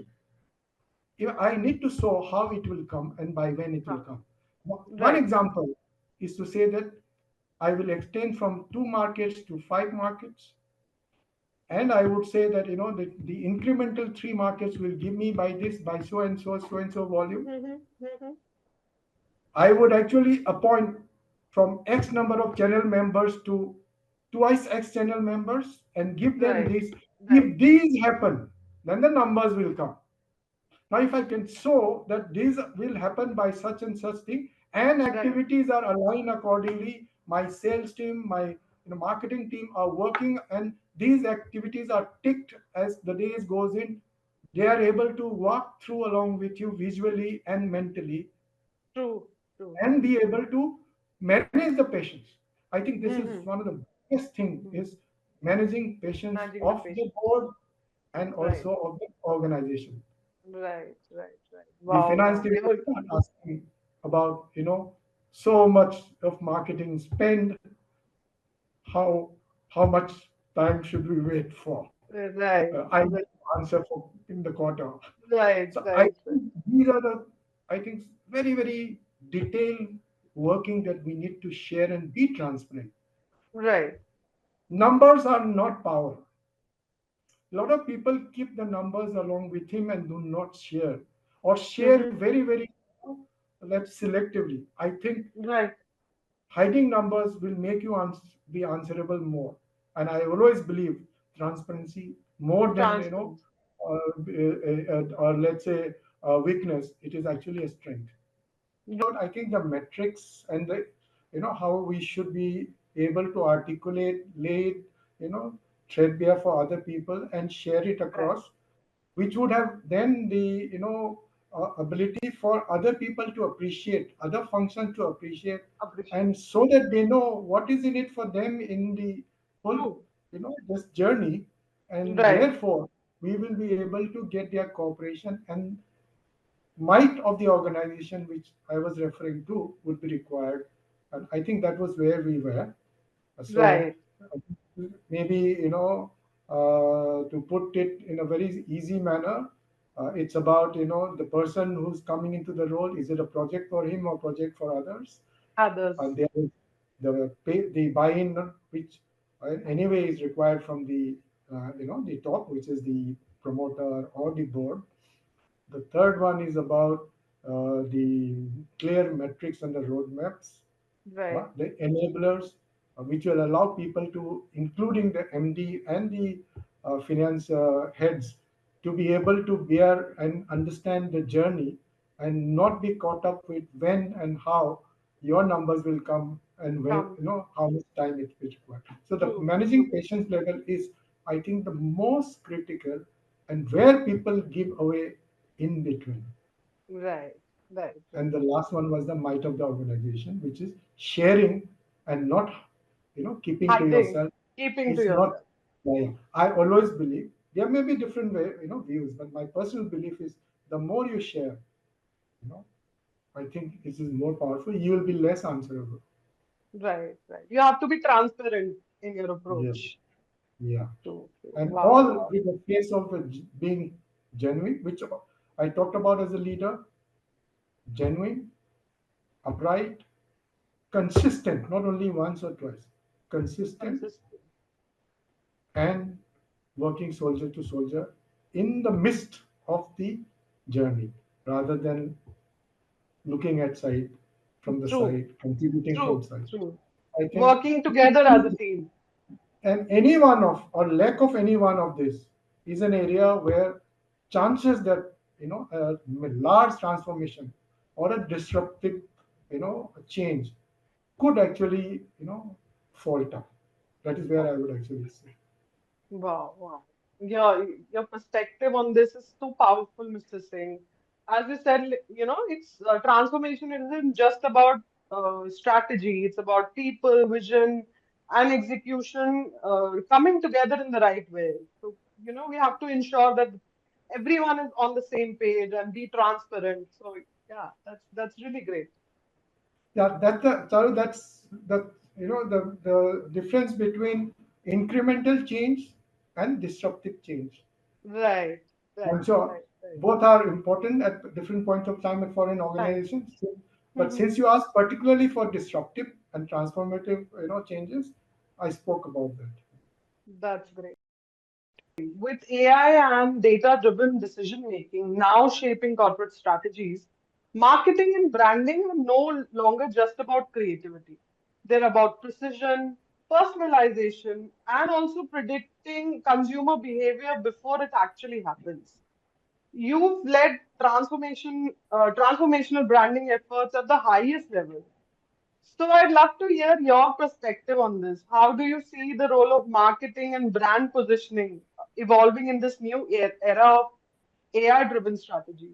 if I need to show how it will come and by when it will Huh. come. One Right. example is to say that I will extend from 2 markets to 5 markets, and I would say that the incremental 3 markets will give me by this, by so and so volume. Mm-hmm. Mm-hmm. I would actually appoint from X number of channel members to twice X channel members and give them Right. this. Right. If these happen, then the numbers will come. Now, if I can show that these will happen by such and such thing, and Right. activities are aligned accordingly, my sales team, my marketing team are working, and these activities are ticked as the days goes in. They are able to walk through along with you visually and mentally, True, true. and be able to manage the patients. I think this is Mm-hmm. one of the biggest thing Mm-hmm. is managing patients Managing the of the patient. board and Right, also of the organization. right, right, right. The Wow, finance wow. team will start asking about, so much of marketing spend, how how much time should we wait for? Right, I need right, to answer for in the quarter. right, So I right, right. think these are the, I think, very, very detailed working that we need to share and be transparent. Right. Numbers are not power. A lot of people keep the numbers along with him and do not share, or share Mm-hmm. very, very, let's selectively. I think Right. hiding numbers will make you be answerable more. And I always believe transparency more than, Transparency. or let's say weakness. It is actually a strength. I think the metrics and the, how we should be able to articulate, lay it, threadbare for other people and share it Right. across, which would have then the, ability for other people to appreciate, other functions to appreciate, Appreciate. and so that they know what is in it for them in the whole, True. this journey, and Right. therefore we will be able to get their cooperation, and might of the organization which I was referring to would be required. And I think that was where we were. So Right. maybe, to put it in a very easy manner, it's about, the person who's coming into the role. Is it a project for him or project for others? And Others. there is the buy-in, which anyway is required from the, the top, which is the promoter or the board. The third one is about the clear metrics and the roadmaps, Right. the enablers, which will allow people to, including the MD and the finance heads, to be able to bear and understand the journey and not be caught up with when and how your numbers will come and when, Come. how much time it will require. So the True. managing True. patients level is, I think, the most critical, and where people give away in between. Right. Right. And Right. the last one was the might of the organization, which is sharing and not, keeping to Hiding. yourself. Keeping to It's not. yourself. Yeah, I always believe there may be different way, views, but my personal belief is the more you share, you know I think this is more powerful. You will be less answerable. Right. Right. You have to be transparent in your Yes. approach. Yeah. True. True. And Wow. all Wow. with the face of being genuine, which I talked about as a leader: genuine, upright, consistent, not only once or twice, consistent, Consistent. and working soldier to soldier in the midst of the journey, rather than looking at side, from the True. side, contributing from True. side. True. I think, Working together as a team. and any one of, or lack of any one of this, is an area where chances that, a large transformation or a disruptive, change could actually, falter. That is where I would actually say. Wow, wow. Your perspective on this is so powerful, Mr. Singh. As you said, it's transformation isn't just about strategy, it's about people, vision, and execution coming together in the right way. So, we have to ensure that everyone is on the same page and be transparent. So, yeah, that's really great. Yeah, that's the, the difference between incremental change and disruptive change. Right, I'm right, sure right, right. both are important at different points of time for an Time. organization. But Mhm. since you asked particularly for disruptive and transformative, changes, I spoke about that. That's great. With AI and data-driven decision making now shaping corporate strategies, marketing and branding are no longer just about creativity. They're about precision, personalization, and also predicting consumer behavior before it actually happens. You've led transformational branding efforts at the highest level. So I'd love to hear your perspective on this. How do you see the role of marketing and brand positioning evolving in this new era of AI-driven strategy?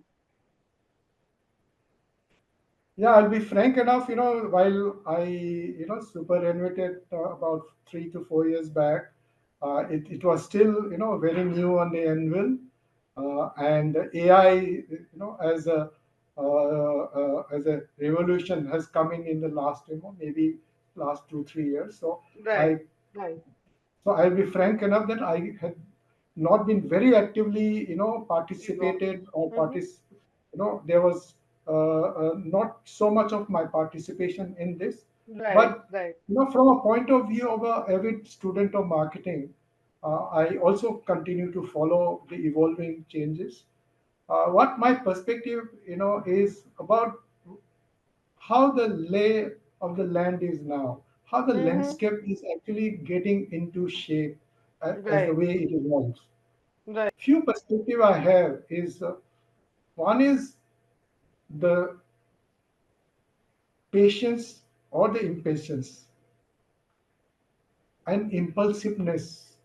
Yeah, I'll be frank enough, while I, superannuated about 3 to 4 years back, it was still, very new on the anvil. And AI, as a revolution has come in the last, maybe last 2, 3 years. Right, I right. so I'll be frank enough that I had not been very actively, Involved. participated or Hmm. there was not so much of my participation in this. Right, But, right, from a point of view of a avid student of marketing, I also continue to follow the evolving changes. What my perspective, is about how the lay of the land is now, how the hmm, landscape is actually getting into shape as the right, way it evolves. right, Few perspective I have is one is the patience or the impatience and impulsiveness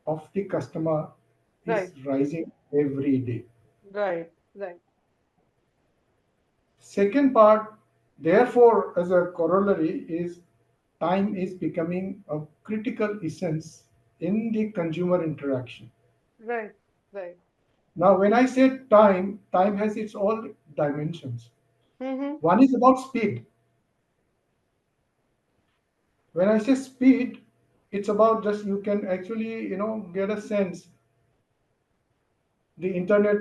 of the customer right, is rising every day. right, right, Second part, therefore, as a corollary, is time is becoming a critical essence in the consumer interaction. right, right. Now, when I say time, time has its own dimensions. Hmm. One is about speed. When I say speed, it's about just you can actually, get a sense. The internet,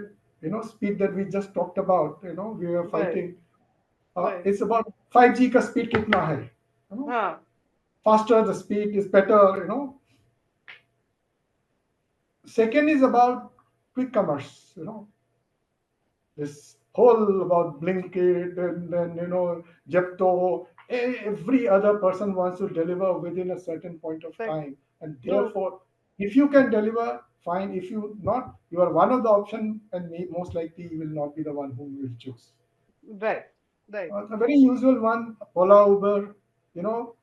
speed that we just talked about, we were Right, fighting. right. It's about 5G ka speed kitna hai. You know, Huh. faster the speed is better. Second is about quick commerce. This whole about Blinkit and then Jepto. Every other person wants to deliver within a certain point of Right. time, and True. therefore, if you can deliver, fine. If you not, you are one of the option, and most likely you will not be the one whom will choose. Right, right, A very usual one, Ola, Uber. You know,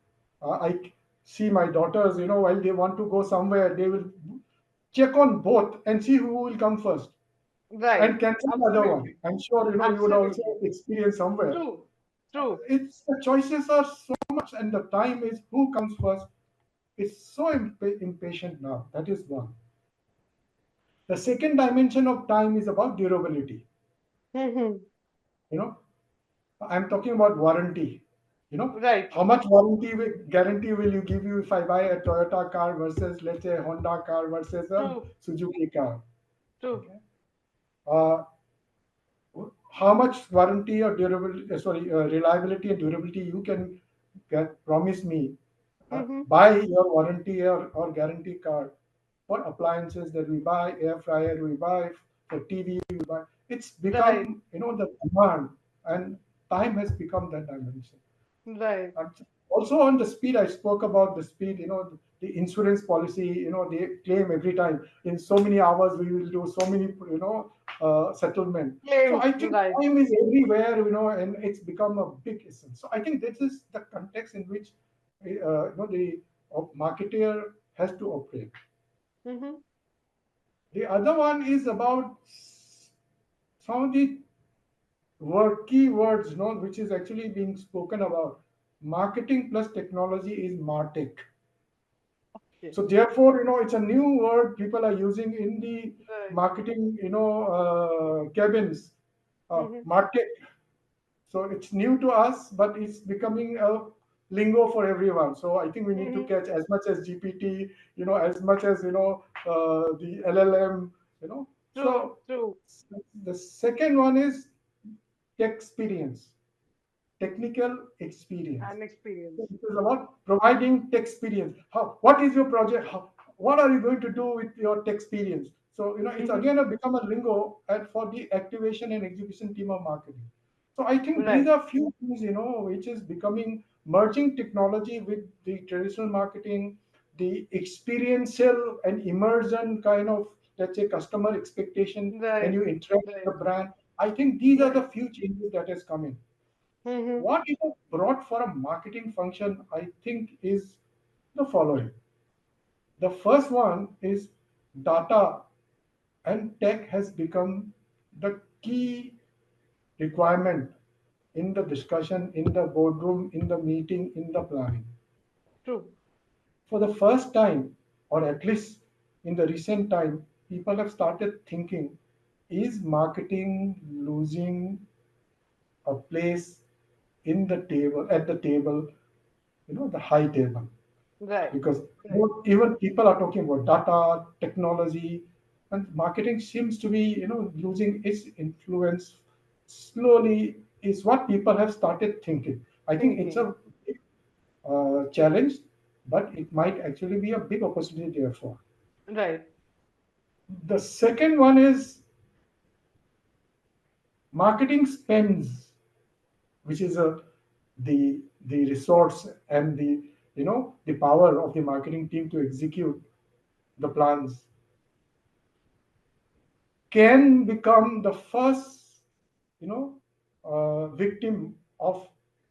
I see my daughters. While they want to go somewhere, they will check on both and see who will come first right. and cancel the other one. Absolutely, I'm sure you would also absolutely. experience somewhere. True, true. It's the choices are so much, and the time is who comes first. It's so impatient now. That is one. The second dimension of time is about durability. Hmm. You know, I'm talking about warranty. Right. How much guarantee will you give you if I buy a Toyota car versus, let's say, a Honda car versus a True, Suzuki car? true. Okay. Uh, how much warranty or durability, reliability and durability you can promise me. Hmm. Buy your warranty or guarantee card for appliances that we buy, air fryer we buy, for TV we buy. It's Right, become, the demand, and time has become that dimension. right. And also on the speed, I spoke about the speed, the insurance policy, they claim every time in so many hours we will do so many, settlement. So Claims, I think right. time is everywhere, and it's become a big essence. So I think this is the context in which, the marketer has to operate. Hmm. The other one is about some of the key words, which is actually being spoken about. Marketing plus technology is MarTech. Okay. So therefore, it's a new word people are using in the Right. marketing, cabins. Hmm. MarTech. So it's new to us, but it's becoming a lingo for everyone. So I think we need to Hmm. catch as much as GPT, as much as the LLM. True, So true. the second one is tech experience, technical experience. And experience. So it is about providing tech experience. What is your project? What are you going to do with your tech experience? So, it's Hmm. again become a lingo for the activation and execution team of marketing. So I think these Right. are few things, which is becoming merging technology with the traditional marketing, the experiential and immersion kind of, let's say, customer expectation when Right. you interact with Right. the brand. I think these are the Right. few changes that has come in. Mm-hmm. What it has brought for a marketing function, I think, is the following. The first one is data and tech has become the key requirement in the discussion, in the boardroom, in the meeting, in the planning. True. For the first time, or at least in the recent time, people have started thinking, is marketing losing a place in the table, at the table, the high table? Right. Because Right. even people are talking about data, technology, and marketing seems to be, losing its influence slowly, is what people have started thinking. I think it's Thinking. a challenge, but it might actually be a big opportunity therefore. Right. The second one is marketing spends, which is the resource and the power of the marketing team to execute the plans, can become the first, victim of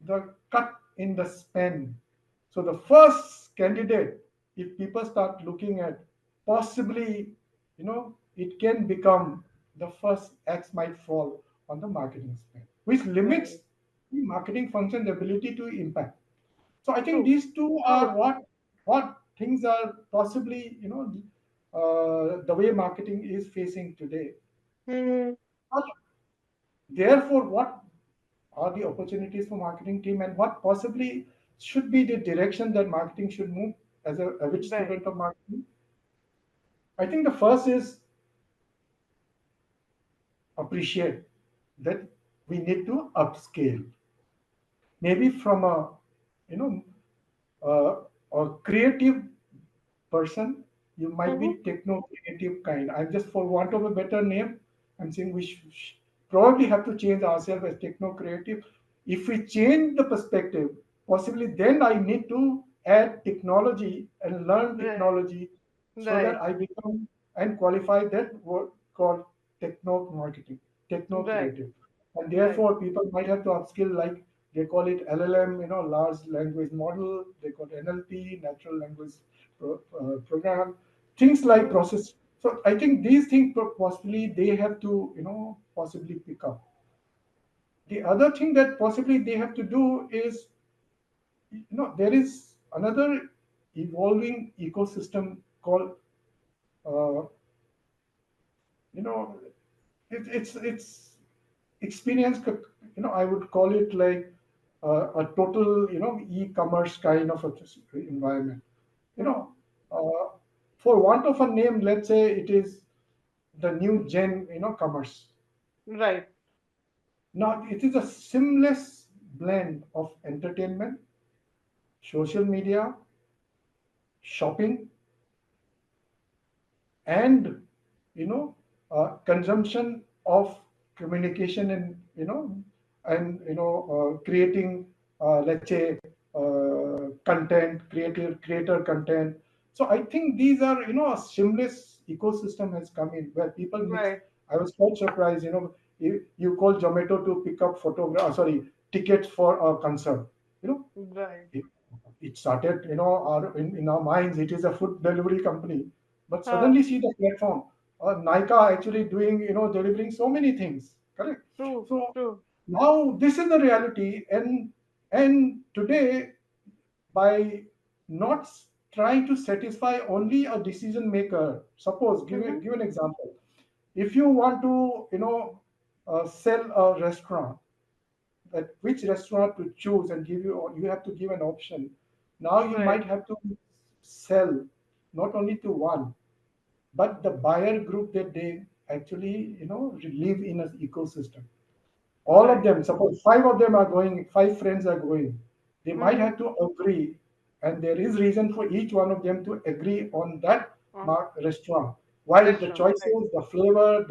the cut in the spend. So the first candidate, if people start looking at, possibly, it can become the first X might fall on the marketing spend, which Right. limits the marketing function's ability to impact. So I think True. these two are True. what things are possibly, the way marketing is facing today. Mm-hmm. But therefore, what are the opportunities for marketing team, and what possibly should be the direction that marketing should move as a average Right. student of marketing? I think the first is appreciate that we need to upscale, maybe from a, you know a creative person. You might be Mm-hmm. techno creative kind. I'm just, for want of a better name, I'm saying we probably have to change ourselves as techno creative. If we change the perspective, possibly then I need to add technology and learn Right. technology, so that Right. I become and qualify that word called techno marketing, techno Right. creative. And Right. therefore people might have to upskill, like they call it LLM, large language model, they call it NLP, natural language program, things like Mm-hmm. process. So I think these things possibly they have to, possibly pick up. The other thing that possibly they have to do is, there is another evolving ecosystem called, uh, you know, it's experience. I would call it like a total, e-commerce kind of a environment. You Mm-hmm. know, uh, for want of a name, let's say it is the new gen, commerce. Right. Now it is a seamless blend of entertainment, social media, shopping, and consumption of communication, and creating, let's say, content, creator content. So I think these are, a seamless ecosystem has come in where people mix. Right. I was quite surprised, you call Zomato to pick up sorry, tickets for a concert. you know Right. it, it started, in our minds, it is a food delivery company, but Huh. suddenly see the platform, Nika actually doing, delivering so many things, correct? True. So True. now this is the reality, and today, by not trying to satisfy only a decision maker. Suppose, Mm-hmm. give an example. If you want to, sell a restaurant, that which restaurant to choose, and you have to give an option. Now you Right. might have to sell not only to one, but the buyer group that they actually, live in an ecosystem. All of Right. them, suppose five of them are going, five friends are going, they might Mm-hmm. have to agree, and there is reason for each one of them to agree on that restaurant, while the Restaurant. Right. choices, the flavor,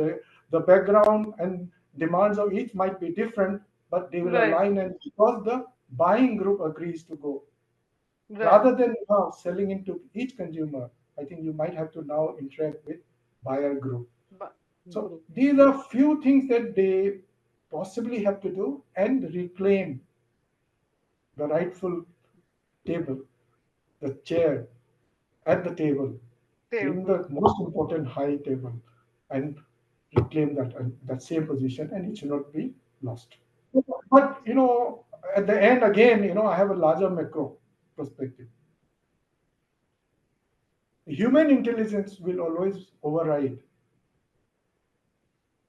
the background and demands of each might be different, but they will Right. align, and because the buying group agrees to go, Right. rather than now selling into each consumer, I think you might have to now interact with buyer group. But So group. these are few things that they possibly have to do and reclaim. the rightful table, the chair at the table, in the Table. most important high table, and reclaim that same position, and it should not be lost. But at the end again, I have a larger macro perspective. Human intelligence will always override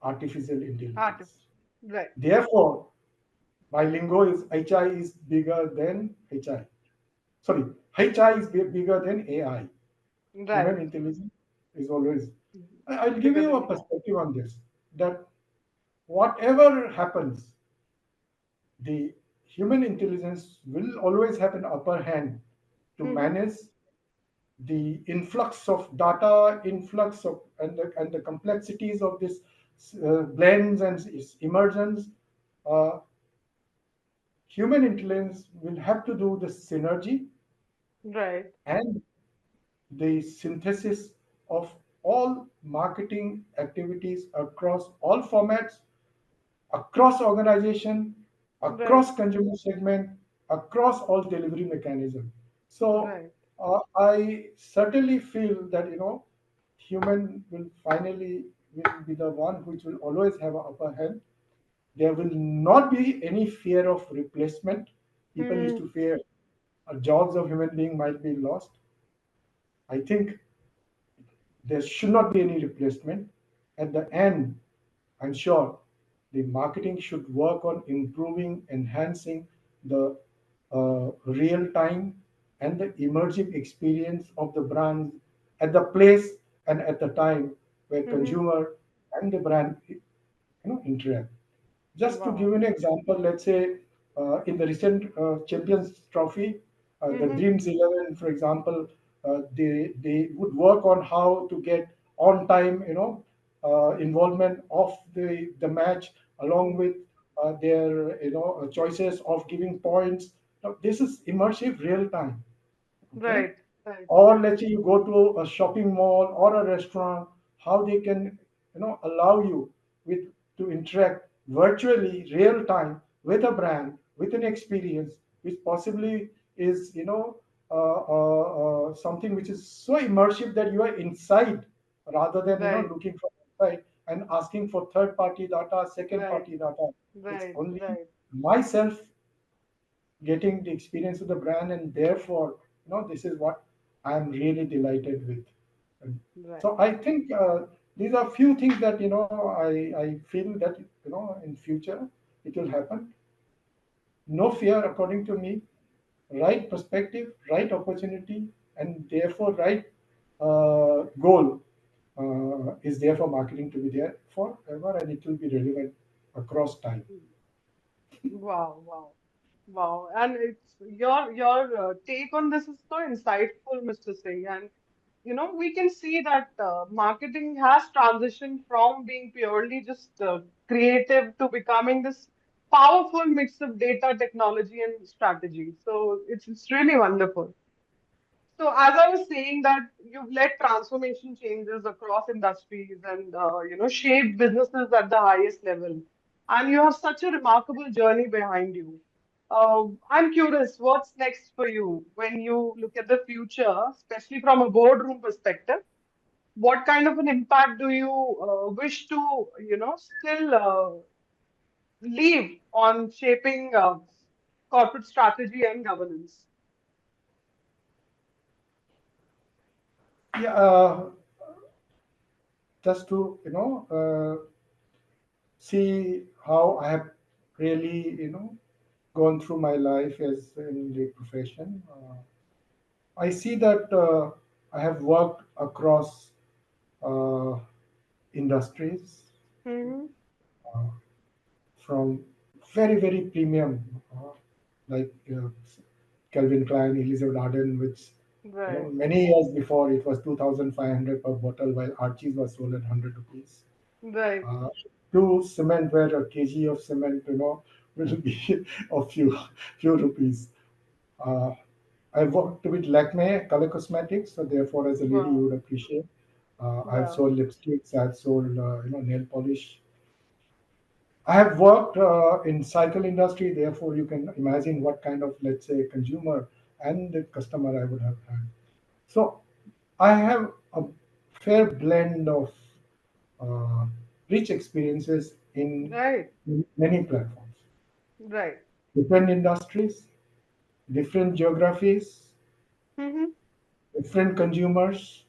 artificial Artif. intelligence. Right. Therefore, my lingo is HI is bigger than HI. Sorry, HI is bigger than AI. Human Right. intelligence is always. I'll give Bigger you than a AI. perspective on this. That whatever happens, the human intelligence will always have an upper hand to Mm-hmm. manage the influx of data, influx of and the complexities of this blends and its emergence. Uh, Human intelligence will have to do the synergy Right. and the synthesis of all marketing activities across all formats, across organization, Right. across consumer segment, across all delivery mechanism. So Right. I certainly feel that human will finally will be the one which will always have an upper hand. There will not be any fear of replacement. People used Mm-hmm. to fear jobs of human being might be lost. I think there should not be any replacement. At the end, I'm sure the marketing should work on improving, enhancing the real time and the emerging experience of the brand at the place and at the time where Mm-hmm. consumer and the brand interact. Just to give Wow. you an example, let's say in the recent Champions Trophy, the Mm-hmm. Dreams 11, for example, they would work on how to get on time, involvement of the match along with their choices of giving points. Now, this is immersive real time. Okay, Right. Right. or let's say you go to a shopping mall or a restaurant, how they can allow you with to interact virtually real time with a brand with an experience which possibly is something which is so immersive that you are inside rather than Right. looking from outside and asking for third party data, second Right. party data. It's Right. only Right. myself getting the experience of the brand, and therefore this is what I'm really delighted with. And Right. so I think these are few things that I feel that in future it will happen. No fear, according to me. Right perspective, right opportunity, and therefore right goal is there for marketing to be there forever, and it will be relevant across time. Wow. Wow. Wow. And it's your take on this is so insightful, Mr. Singh. And we can see that marketing has transitioned from being purely just creative to becoming this powerful mix of data, technology, and strategy. So it's really wonderful. So as I was saying that you've led transformation changes across industries and shaped businesses at the highest level, and you have such a remarkable journey behind you. I'm curious, what's next for you when you look at the future, especially from a boardroom perspective? What kind of an impact do you wish to, still leave on shaping corporate strategy and governance? Yeah, just to see how I have really gone through my life as in the profession. I see that I have worked across uh, industries Hmm. uh, from very premium like Calvin Klein, Elizabeth Arden, which Right, many years before it was 2,500 per bottle, while Archie's was sold at 100 rupees. right, Uh, to cement, where a kg of cement will be a few rupees. Uh, I worked with Lakme Color Cosmetics, so therefore, as a lady, you wow, would appreciate. I've wow, sold lipsticks, I've sold nail polish, I have worked in cycle industry, therefore you can imagine what kind of, let's say, consumer and the customer I would have had. So I have a fair blend of uh, rich experiences Right. in many platforms, Right. different industries, different geographies, Mm-hmm. different consumers,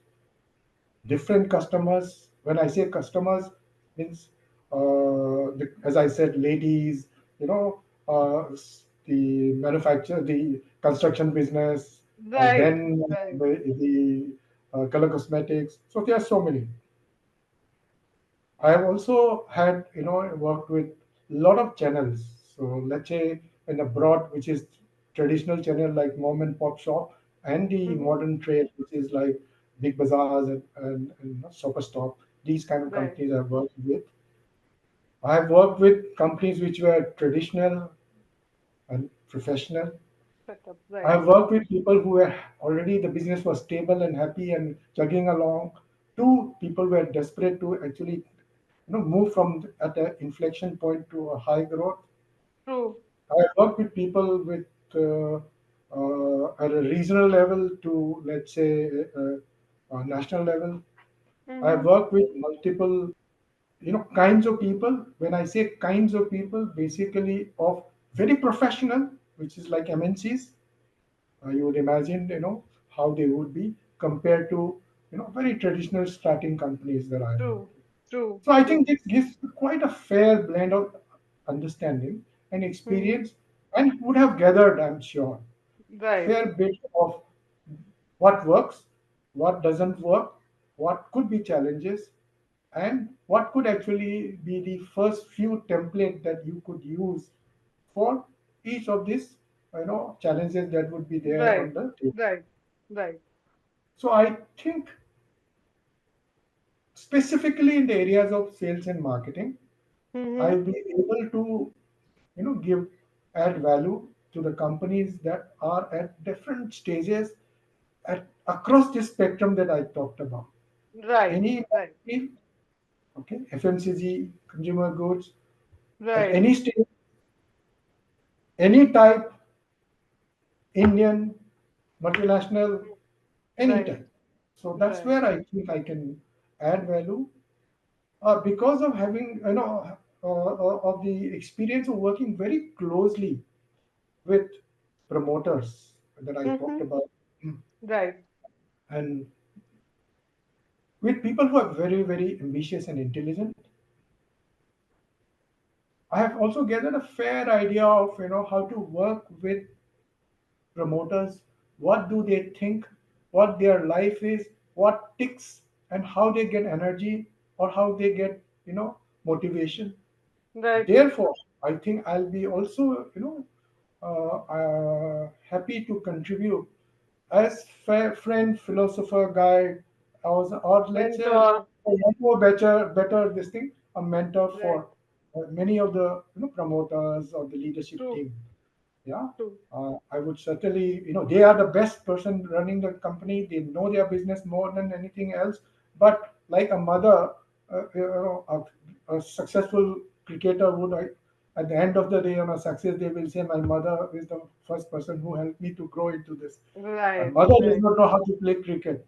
different customers. When I say customers, means as I said, ladies, the manufacturer, the construction business, Right. then Right. the color cosmetics. So there are so many. I have also had, worked with a lot of channels. So let's say in the broad, which is traditional channel like mom and pop shop, and the Mm-hmm. modern trade, which is like big bazaars and Superstop. These kind of Right. companies I've worked with. I have worked with companies which were traditional and professional. Setup. I Right. have worked with people who were already the business was stable and happy and chugging along, to people who were desperate to actually move from at an inflection point to a high growth. True. I work with people with at a regional level to, let's say, national level. I Mm-hmm. work with multiple kinds of people. When I say kinds of people, basically of very professional, which is like MNCs. You would imagine how they would be compared to very traditional starting companies that I work. True. True. So I think True. this gives quite a fair blend of understanding and Mm-hmm. experience, and would have gathered, I'm sure, Right. fair bit of what works, what doesn't work, what could be challenges, and what could actually be the first few template that you could use for each of these challenges that would be there Right. on the table. Right. Right. So I think specifically in the areas of sales and marketing, Mm-hmm. I'll be able to give add value to the companies that are at different stages at across this spectrum that I talked about. Right. Any Right. industry, okay, FMCG, consumer goods, at Right. any stage, any type, Indian, multinational, any Right. type. So that's Right. where I think I can add value because of having of the experience of working very closely with promoters that I talked Mm-hmm. about, Right. and with people who are very, very ambitious and intelligent. I have also gathered a fair idea of how to work with promoters. What do they think? What their life is? What ticks? And how they get energy, or how they get motivation. Right. Therefore, I think I'll be also happy to contribute as friend, philosopher, guide, or let's say Mentor. a mentor, better this thing, a mentor Right. for many of the promoters or the leadership True. team. Yeah, True. I would certainly, they are the best person running the company. They know their business more than anything else. But like a mother, a successful cricketer would, at the end of the day, on a success, they will say, "My mother is the first person who helped me to grow into this." My Right. mother does Right. not know how to play cricket,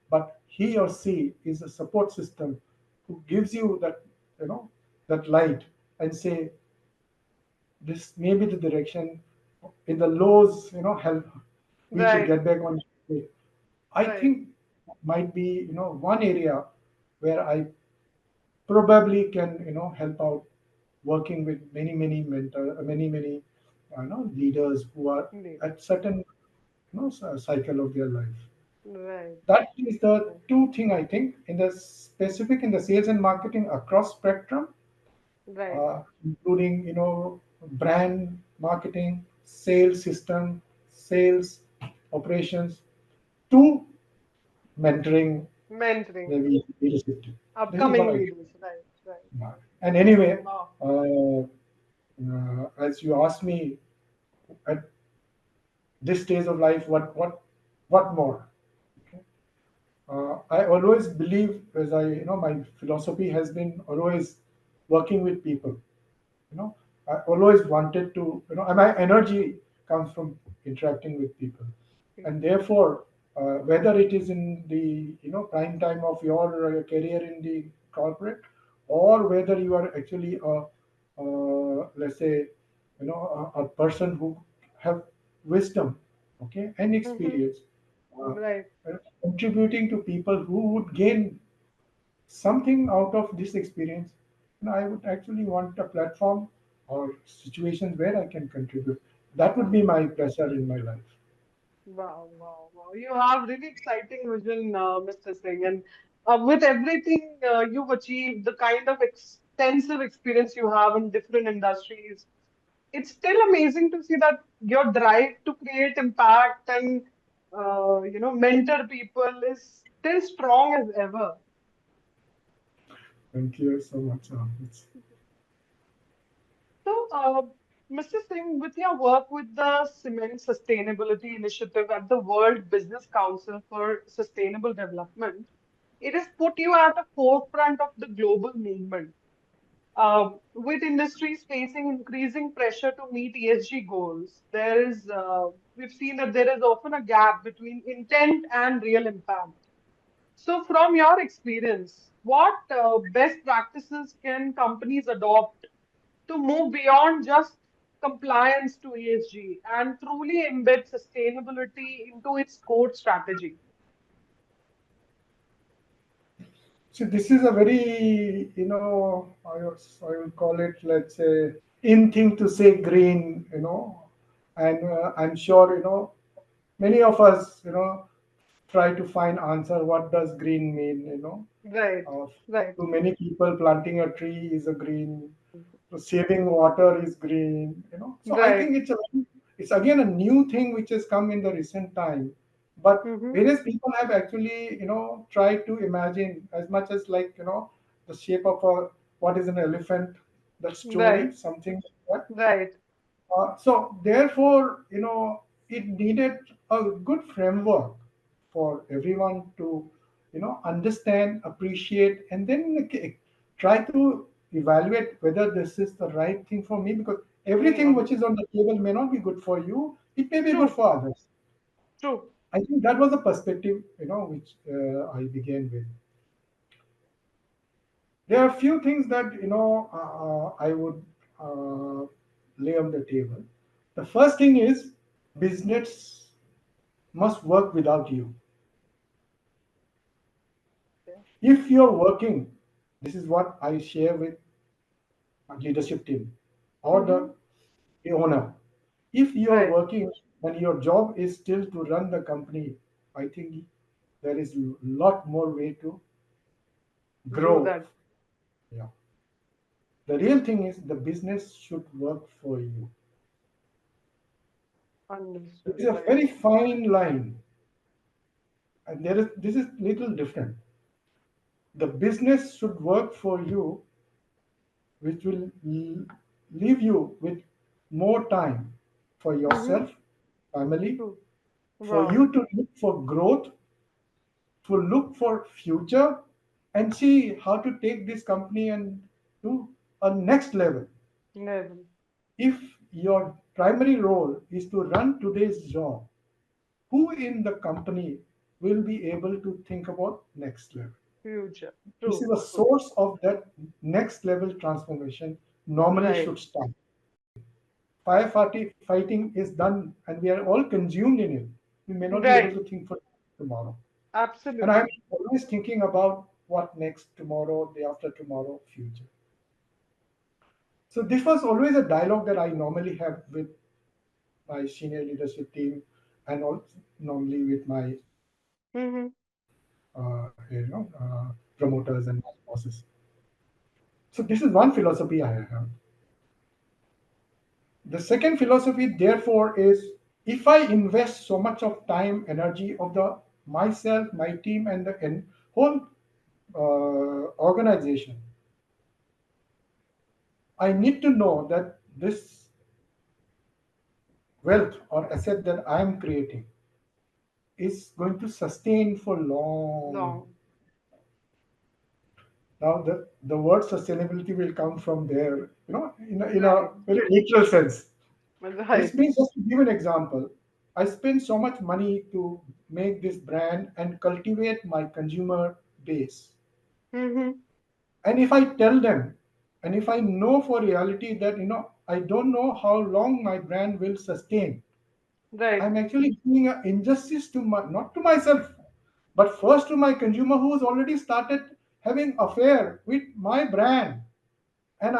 but he or she is a support system who gives you that, that light, and say, this may be the direction. In the lows, help me to Right. get back on track. I Right. think might be one area where I probably can help out, working with many leaders who are Indeed. at certain cycle of their life. Right. That is the Right. two thing I think in the specific in the sales and marketing across spectrum, Right. including brand marketing, sales system, sales operations, to mentoring, Mentoring. maybe leadership team. This is what Upcoming I leaders. Right. Right. do. And anyway, Wow. as you asked me at this stage of life, what more? Okay. I always believe, as my philosophy has been always working with people. you know, I always wanted to, and my energy comes from interacting with people, and therefore, whether it is in the prime time of your career in the corporate, or whether you are actually let's say, a person who have wisdom, okay, and Mm-hmm. experience, uh, Right. contributing to people who would gain something out of this experience, I would actually want a platform or situations where I can contribute. That would be Wow. my pleasure in my life. Wow, wow, wow. You have really exciting vision, Mr. Singh. And with everything you've achieved, the kind of extensive experience you have in different industries, it's still amazing to see that your drive to create impact and mentor people is still strong as ever. Thank you so much. So, Mr. Singh, with your work with the Cement Sustainability Initiative at the World Business Council for Sustainable Development, it has put you at the forefront of the global movement. With industries facing increasing pressure to meet ESG goals, we've seen that there is often a gap between intent and real impact. So, from your experience, what best practices can companies adopt to move beyond just compliance to ESG and truly embed sustainability into its core strategy? So this is a very, I will call it, let's say, in thing to say green, and I'm sure, many of us, try to find answer what does green mean, Right, uh, right. to many people planting a tree is a green, so saving water is green, so I Right. think it's again a new thing which has come in the recent time, but Mm-hmm. various people have actually tried to imagine as much as, like, the shape of a what is an elephant, the story, Right, something like that. right. So therefore, it needed a good framework for everyone to, understand, appreciate, and then try to evaluate whether this is the right thing for me. Because everything which is on the table may not be good for you; it may be good True, for others. true. I think that was the perspective, which I began with. There are a few things that I would uh, lay on the table. The first thing is business must work without you. Yeah. If you're working, this is what I share with my leadership team or Mm-hmm. the owner. If you're Right. working and your job is still to run the company, I think there is a lot more way to Do grow. that. Yeah. The real thing is the business should work for you. There Understood. is a Right. very fine line, and there is this is little different. The business should work for you, which will leave you with more time for Mm-hmm. yourself, family, True. for Wow. you to look for growth, to look for future, and see how to take this company and to a next level. Level. If your primary role is to run today's job, who in the company will be able to think about next level? Future. This is True. a True. source of that next level transformation normally Right. should start. Firefighting is done and we are all consumed in it. We may not be able Right. to think for tomorrow. And I'm Absolutely. always thinking about what next, tomorrow, day after tomorrow, future. So this was always a dialogue that I normally have with my senior leadership team, and also normally with my Mm-hmm. promoters and bosses. So this is one philosophy I have. The second philosophy, therefore, is if I invest so much of time, energy of the myself, my team, and the whole organization, I need to know that this wealth or asset that I am creating is going to sustain for long. Long. Now, the word sustainability will come from there, in a Right. very literal sense. This Right. means, just to give an example, I spend so much money to make this brand and cultivate my consumer base. Mm-hmm. And if I tell them, and if I know for reality that, I don't know how long my brand will sustain, Right. I'm actually doing an injustice to not to myself, but first to my consumer who's already started having affair with my brand, and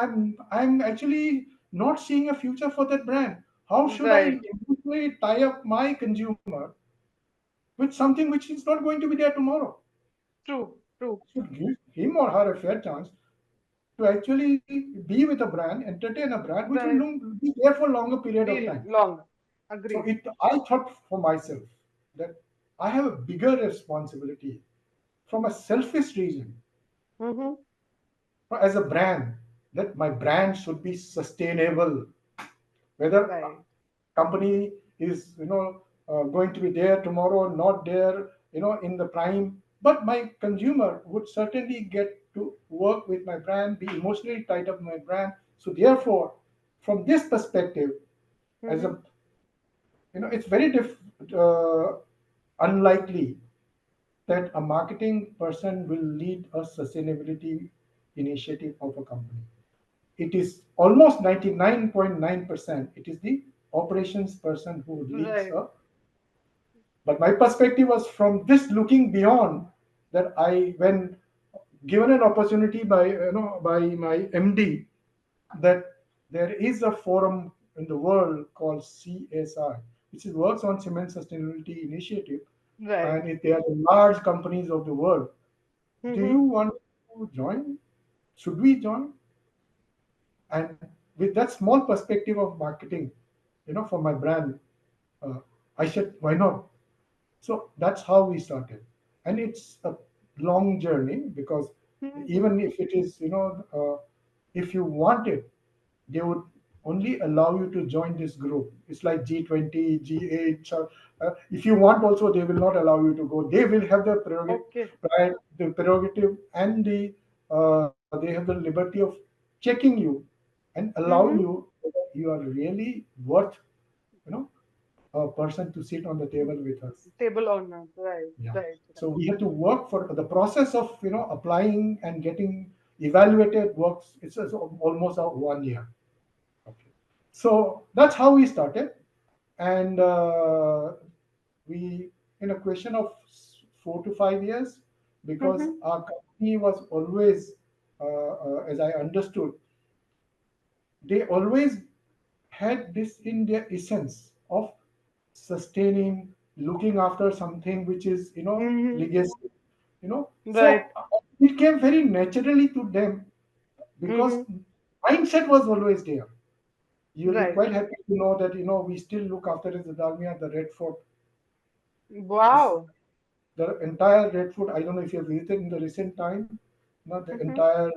I'm actually not seeing a future for that brand. How should I Right. emotionally tie up my consumer with something which is not going to be there tomorrow? True. True. Should give him or her a fair chance to actually be with a brand, entertain a brand which will Right. be there for a longer period of Be time. longer. So Agreed. I thought for myself that I have a bigger responsibility from a selfish reason Mm-hmm. as a brand, that my brand should be sustainable, whether Right. company is going to be there tomorrow or not there, in the prime, but my consumer would certainly get to work with my brand, be emotionally tied up with my brand. So therefore, from this perspective, as Mm-hmm. a it's very unlikely that a marketing person will lead a sustainability initiative of a company. It is almost 99.9%. It is the operations person who leads Right. a. But my perspective was from this looking beyond, that I, when given an opportunity by my MD, that there is a forum in the world called CSI, which is works on cement sustainability initiative, Right. and they are the large companies of the world. Do Mm-hmm. you want to join? Should we join? And with that small perspective of marketing, for my brand, uh, I said, why not? So that's how we started. And it's a long journey, because Mm-hmm. even if it is, if you want it, they would only allow you to join this group. It's like G20, G8. So, if you want, also, they will not allow you to go. They will have the prerogative, Okay. right? The prerogative and they have the liberty of checking you and allowing Mm-hmm. you whether you are really worth, you know, a person to sit on the table with us. Table owner. Right. Yeah. Right. So we have to work for the process of applying and getting evaluated works. It's almost a 1 year. Okay. So that's how we started, and we, in a question of 4 to 5 years, because Mm-hmm. our company was always, as I understood, they always had this in their essence of sustaining, looking after something which is, Mm-hmm. legacy, Right. so it came very naturally to them, because Mm-hmm. mindset was always there. You'll be Right. quite happy to know that we still look after the Dalmia, the Red Fort. Is Wow. the entire Red Fort. I don't know if you've visited in the recent time. The Mm-hmm. entire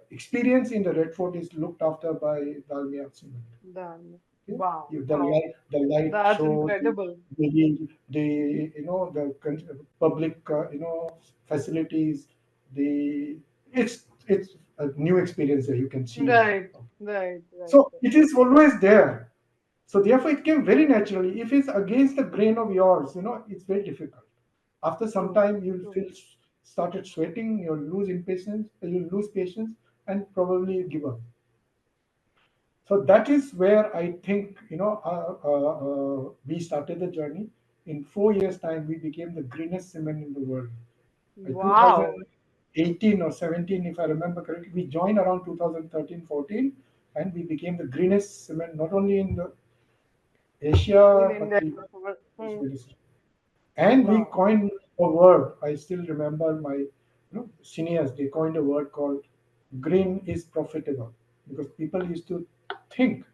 experience in the Red Fort is looked after by Dalmia Cement. Done. Okay? Wow. The Wow. light That's show, incredible. the public facilities, the it's a new experience that you can see now. Right. Right. Right. So it is always there. So therefore, it came very naturally. If it's against the grain of yours, it's very difficult. After some True. time, you'll True. feel started sweating. You'll lose impatience. You'll lose patience, and probably give up. So that is where I think we started the journey. In 4 years' time, we became the greenest cement in the world. By Wow. 2018 or 17, if I remember correctly, we joined around 2013, 14, and we became the greenest cement not only in the In Asia, but India. the Hmm. and we Wow. coined a word. I still remember my seniors. They coined a word called "green is profitable," because people used to think,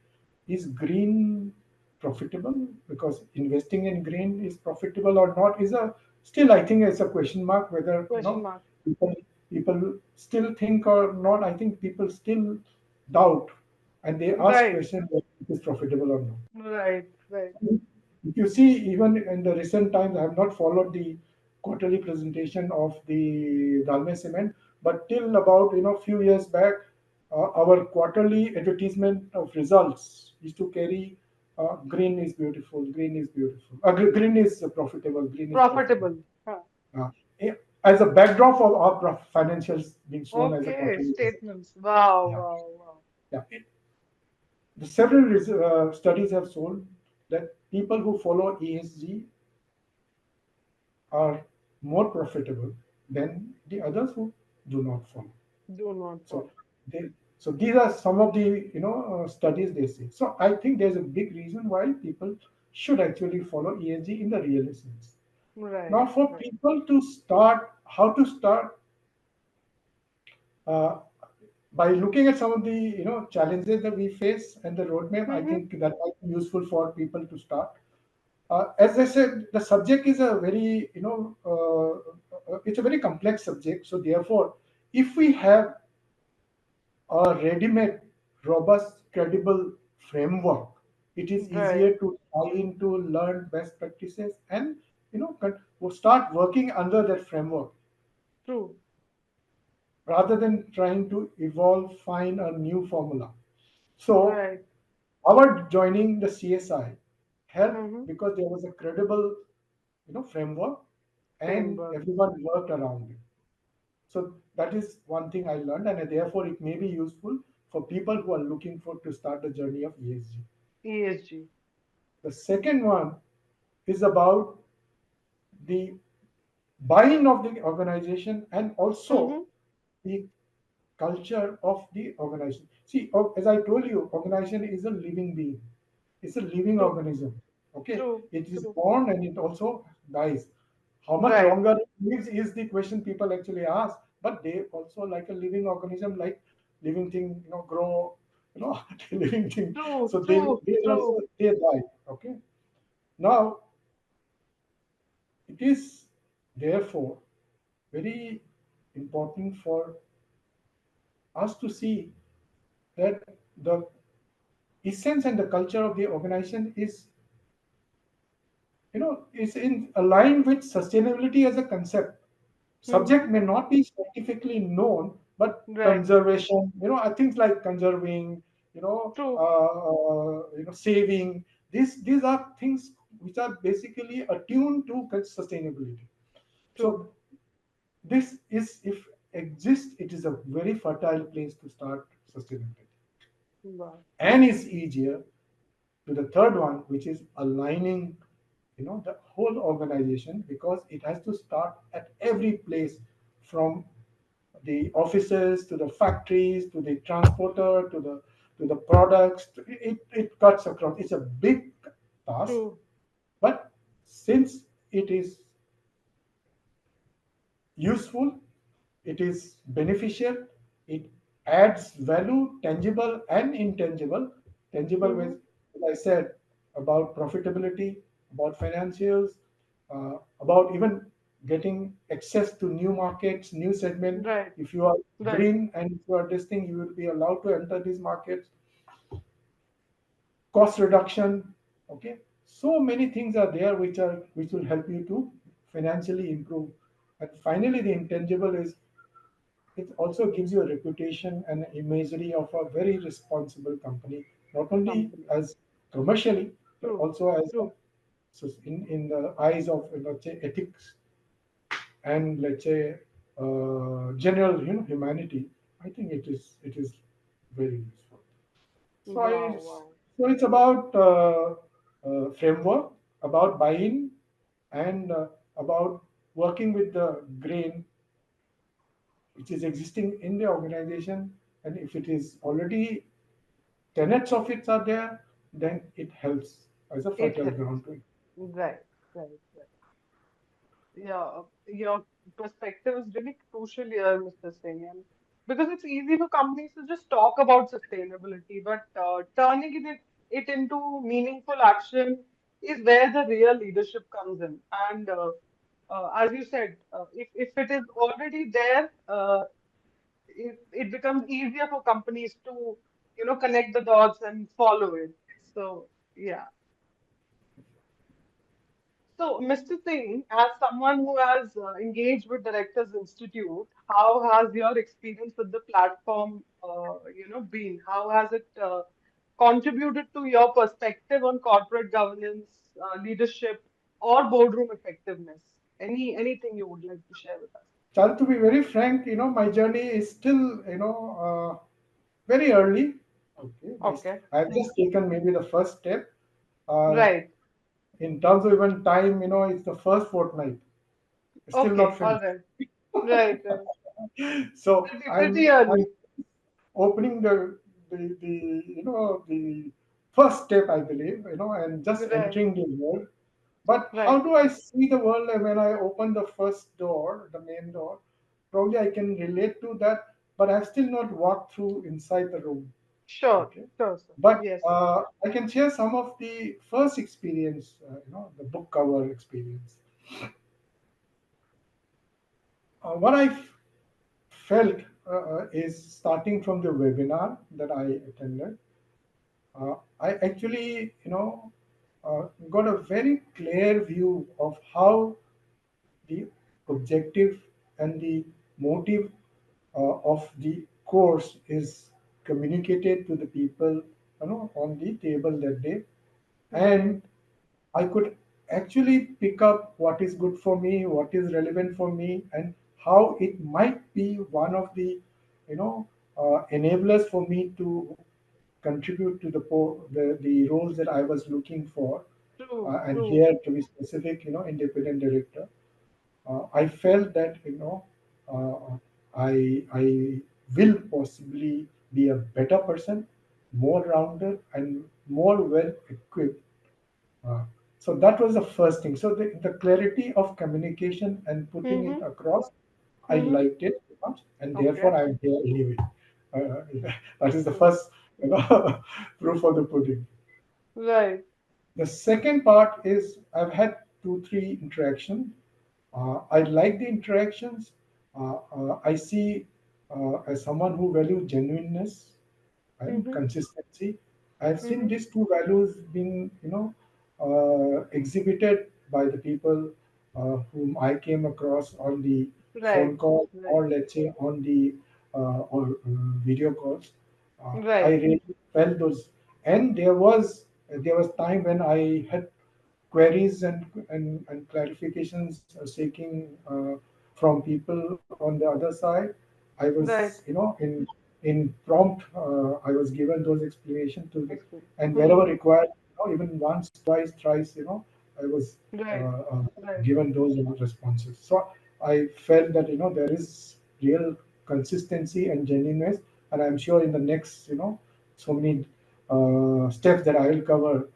is green profitable? Because investing in green is profitable or not is a still, I think, it's a question mark whether Question mark. people people still think or not. I think people still doubt, and they ask Right. questions whether it is profitable or not. Right. Right. If you see, even in the recent times, I have not followed the quarterly presentation of the Dalmia Cement, But till about few years back, our quarterly advertisement of results used to carry green is beautiful, green is beautiful, green is profitable, green is profitable. Profitable. Huh. Uh, eh, as a backdrop of our financials being shown as a Okay, quarterly result. statements. Wow, Yeah, wow, wow. yeah. The several studies have shown that people who follow ESG are more profitable than the others who do not follow. Do not So, follow. they, so these are some of the studies they say. So I think there's a big reason why people should actually follow ESG in the real sense. Right, Now, for right. people to start, how to start, uh, by looking at some of the challenges that we face and the roadmap, I Mm-hmm. think that might be useful for people to start. As I said, the subject is a very it's a very complex subject. So therefore, if we have a ready-made, robust, credible framework, it is Right. easier to tie into learn best practices and we'll start working under that framework True. rather than trying to evolve, find a new formula. So Right. our joining the CSI helped Mm-hmm. because there was a credible framework and Framework. everyone worked around it. So that is one thing I learned, and therefore it may be useful for people who are looking for to start the journey of ESG. ESG. The second one is about the buy-in of the organization and also Mm-hmm. the culture of the organization. See, as I told you, organization is a living being. It's a living True. organism. Okay, True. it is True. born and it also dies. How much Right. longer it lives is the question people actually ask. But they also like a living organism, like living thing, grow, living thing. True. So True. they True. also they die. Okay. Now it is therefore very important for us to see that the essence and the culture of the organization is in aligned with sustainability as a concept. Mm-hmm. Subject may not be scientifically known, but Right. conservation, things like conserving, True. saving. These are things which are basically attuned to sustainability. True. So this is, if exists, it is a very fertile place to start sustainability, Wow. and is easier to the third one, which is aligning the whole organization, because it has to start at every place, from the offices to the factories to the transporter to the products. It cuts across. It's a big task, True. but since it is useful, it is beneficial, it adds value, tangible and intangible. Tangible Mm-hmm. with, as I said, about profitability, about financials, about even getting access to new markets, new segment. Right. If you are Right. green and if you are this thing, you will be allowed to enter these markets. Cost reduction, okay. So many things are there which will help you to financially improve. And finally, the intangible is, it also gives you a reputation and imagery of a very responsible company, not only Company. as commercially, but True. also as a, True. so in the eyes of, let's say, ethics and, let's say, general humanity. I think it is very useful. So Wow. Wow. it's about framework, about buy-in, and about working with the grain which is existing in the organization. And if it is already tenets of it are there, then it helps as a It fertile helps. ground to it. Right. Right. Right. Yeah, your perspective is really crucial here, Mr. Singh, and because it's easy for companies to just talk about sustainability, but turning it into meaningful action is where the real leadership comes in. And as you said, if it is already there, it becomes easier for companies to, connect the dots and follow it. So, yeah. So, Mr. Singh, as someone who has engaged with Directors Institute, how has your experience with the platform, been? How has it contributed to your perspective on corporate governance, leadership, or boardroom effectiveness? Anything you would like to share with us? Chal, to be very frank, my journey is still, very early. Okay, Okay. I've just taken maybe the first step. Uh, Right. in terms of even time, it's the first fortnight. It's still not Okay. All finished. right. Right. Right. So Pretty I'm early. opening the the first step, I believe, and just Right. entering the world. But how Right. do I see the world when I open the first door, the main door? Probably I can relate to that, but I've still not walked through inside the room. Sure. Okay, Sure, sir. but Yes. I can share some of the first experience, the book cover experience. What I felt is starting from the webinar that I attended. I actually, got a very clear view of how the objective and the motive of the course is communicated to the people, on the table that day, Right. and I could actually pick up what is good for me, what is relevant for me, and how it might be one of the, enablers for me to contribute to the roles that I was looking for. True. And True. here, to be specific, independent director. I felt that I will possibly be a better person, more rounded, and more well equipped. uh, so that was the first thing. So the clarity of communication and putting it Mm-hmm. across, I Mm-hmm. liked it very much, and Okay. therefore I'm here anyway. That is the True. first, proof of the pudding. Right. The second part is I've had 2, 3 interactions. I like the interactions. I see, as someone who values genuineness and Mm-hmm. consistency. I've seen Mm-hmm. these two values being, exhibited by the people whom I came across on the Right. phone call, Right. or let's say on the or video calls. I Right. really felt those, and there was time when I had queries and clarifications seeking from people on the other side. I was, Right. in prompt, I was given those explanations to the, Excellent. and wherever Mm-hmm. required, even once, twice, thrice, I was Right. uh, uh, Right. given those responses. So I felt that there is real consistency and genuineness, and I'm sure in the next, so many steps that I will cover,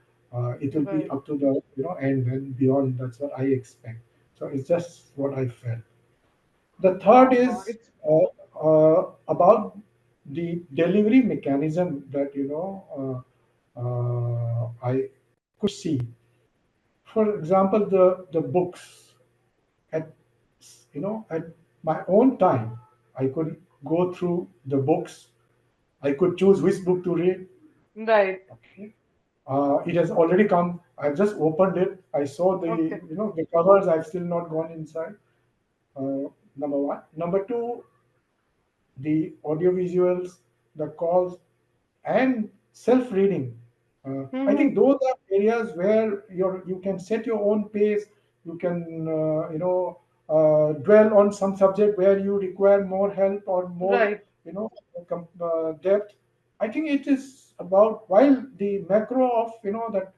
it will be Right. up to the end and beyond. That's what I expect. So it's just what I felt. The third is It's about the delivery mechanism that I could see. For example, the books at at my own time, I could go through the books. I could choose which book to read. right. Okay. It has already come. I've just opened it. I saw Okay. the covers. I've still not gone inside. Number one. Number two, the audio visuals, the calls, and self-reading. I think Mm-hmm. those are areas where you can set your own pace. You can dwell on some subject where you require more help or more Right. depth. I think it is about, while the macro of that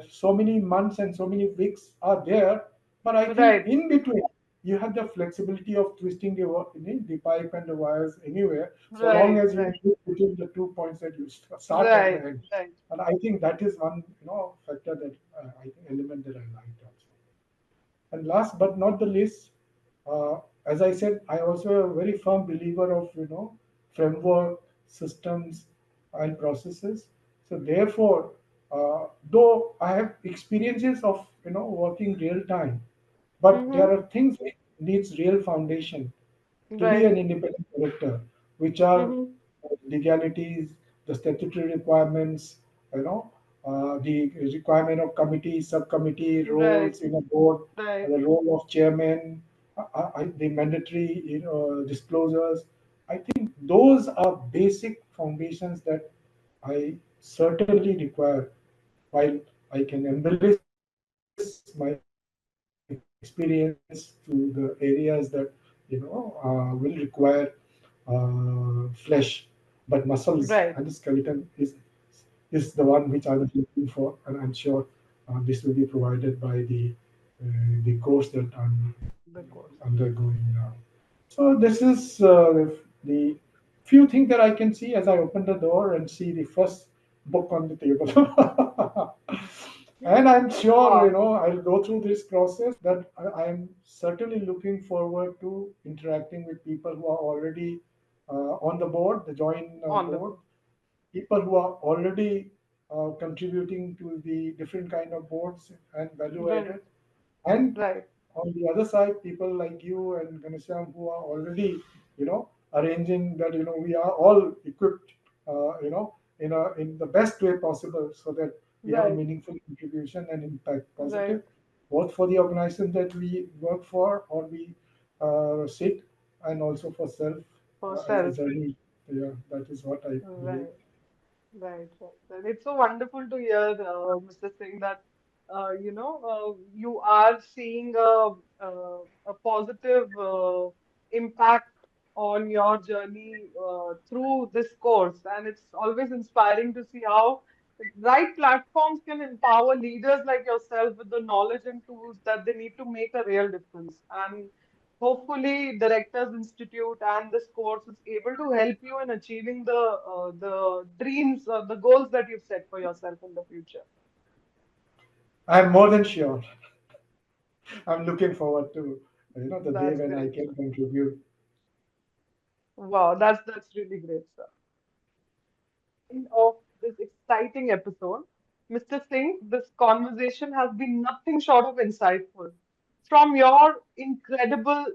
so many months and so many weeks are there, but I think Right. in between you have the flexibility of twisting the pipe and the wires anywhere, so long Right. as you Right. live within the 2 points that you start and the Right. end. Right. And I think that is one factor that I think element that I liked also. And last but not the least, as I said, I also a very firm believer of framework, systems, and processes. So therefore, though I have experiences of working real time, but there Mm-hmm. are things which needs real foundation to be Right. an independent director, which are Mm-hmm. legalities, the statutory requirements, you know, the requirement of committee, subcommittee right, roles in a board, right, the role of chairman, the mandatory disclosures. I think those are basic foundations that I certainly require while I can embellish my experience to the areas that will require flesh, but muscles and the skeleton right. is the one which I was looking for, and I'm sure this will be provided by the course that I'm The course. undergoing now. So this is the few things that I can see as I open the door and see the first book on the table. And I'm sure, Wow, I'll go through this process, that I'm certainly looking forward to interacting with people who are already on the board, the joint on the board, book. people who are already contributing to the different kind of boards and value Right, added, and right, on the other side, people like you and Ganesham who are already, arranging that, we are all equipped, in the best way possible, so that we have a right, meaningful contribution and impact right. positive, both for the organization that we work for or we sit, and also for self For as the self. journey. Yeah, that is what I believe. Right. Right, right, right. It's so wonderful to hear, Mr. Singh, that you are seeing a positive impact on your journey through this course, and it's always inspiring to see how right platforms can empower leaders like yourself with the knowledge and tools that they need to make a real difference. And hopefully, Directors Institute and this course is able to help you in achieving the dreams, the goals that you've set for yourself in the future. I'm more than sure. I'm looking forward to, the day That's when I great, can sir. contribute. Wow, that's really great, sir. End of this exciting episode. Mr. Singh, this conversation has been nothing short of insightful. From your incredible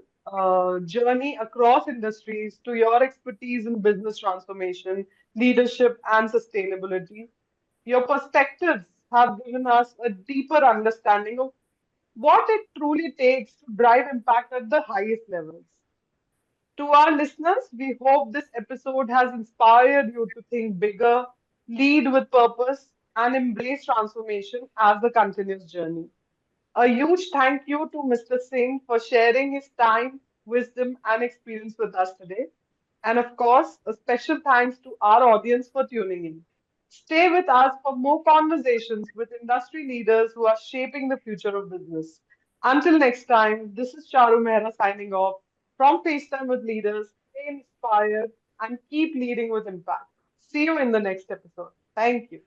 journey across industries to your expertise in business transformation, leadership, and sustainability, your perspectives have given us a deeper understanding of what it truly takes to drive impact at the highest levels. To our listeners, we hope this episode has inspired you to think bigger, lead with purpose, and embrace transformation as a continuous journey. A huge thank you to Mr. Singh for sharing his time, wisdom, and experience with us today. And of course, a special thanks to our audience for tuning in. Stay with us for more conversations with industry leaders who are shaping the future of business. Until next time, this is Charu Mehra signing off from FaceTime with Leaders. Stay inspired and keep leading with impact. See you in the next episode. Thank you.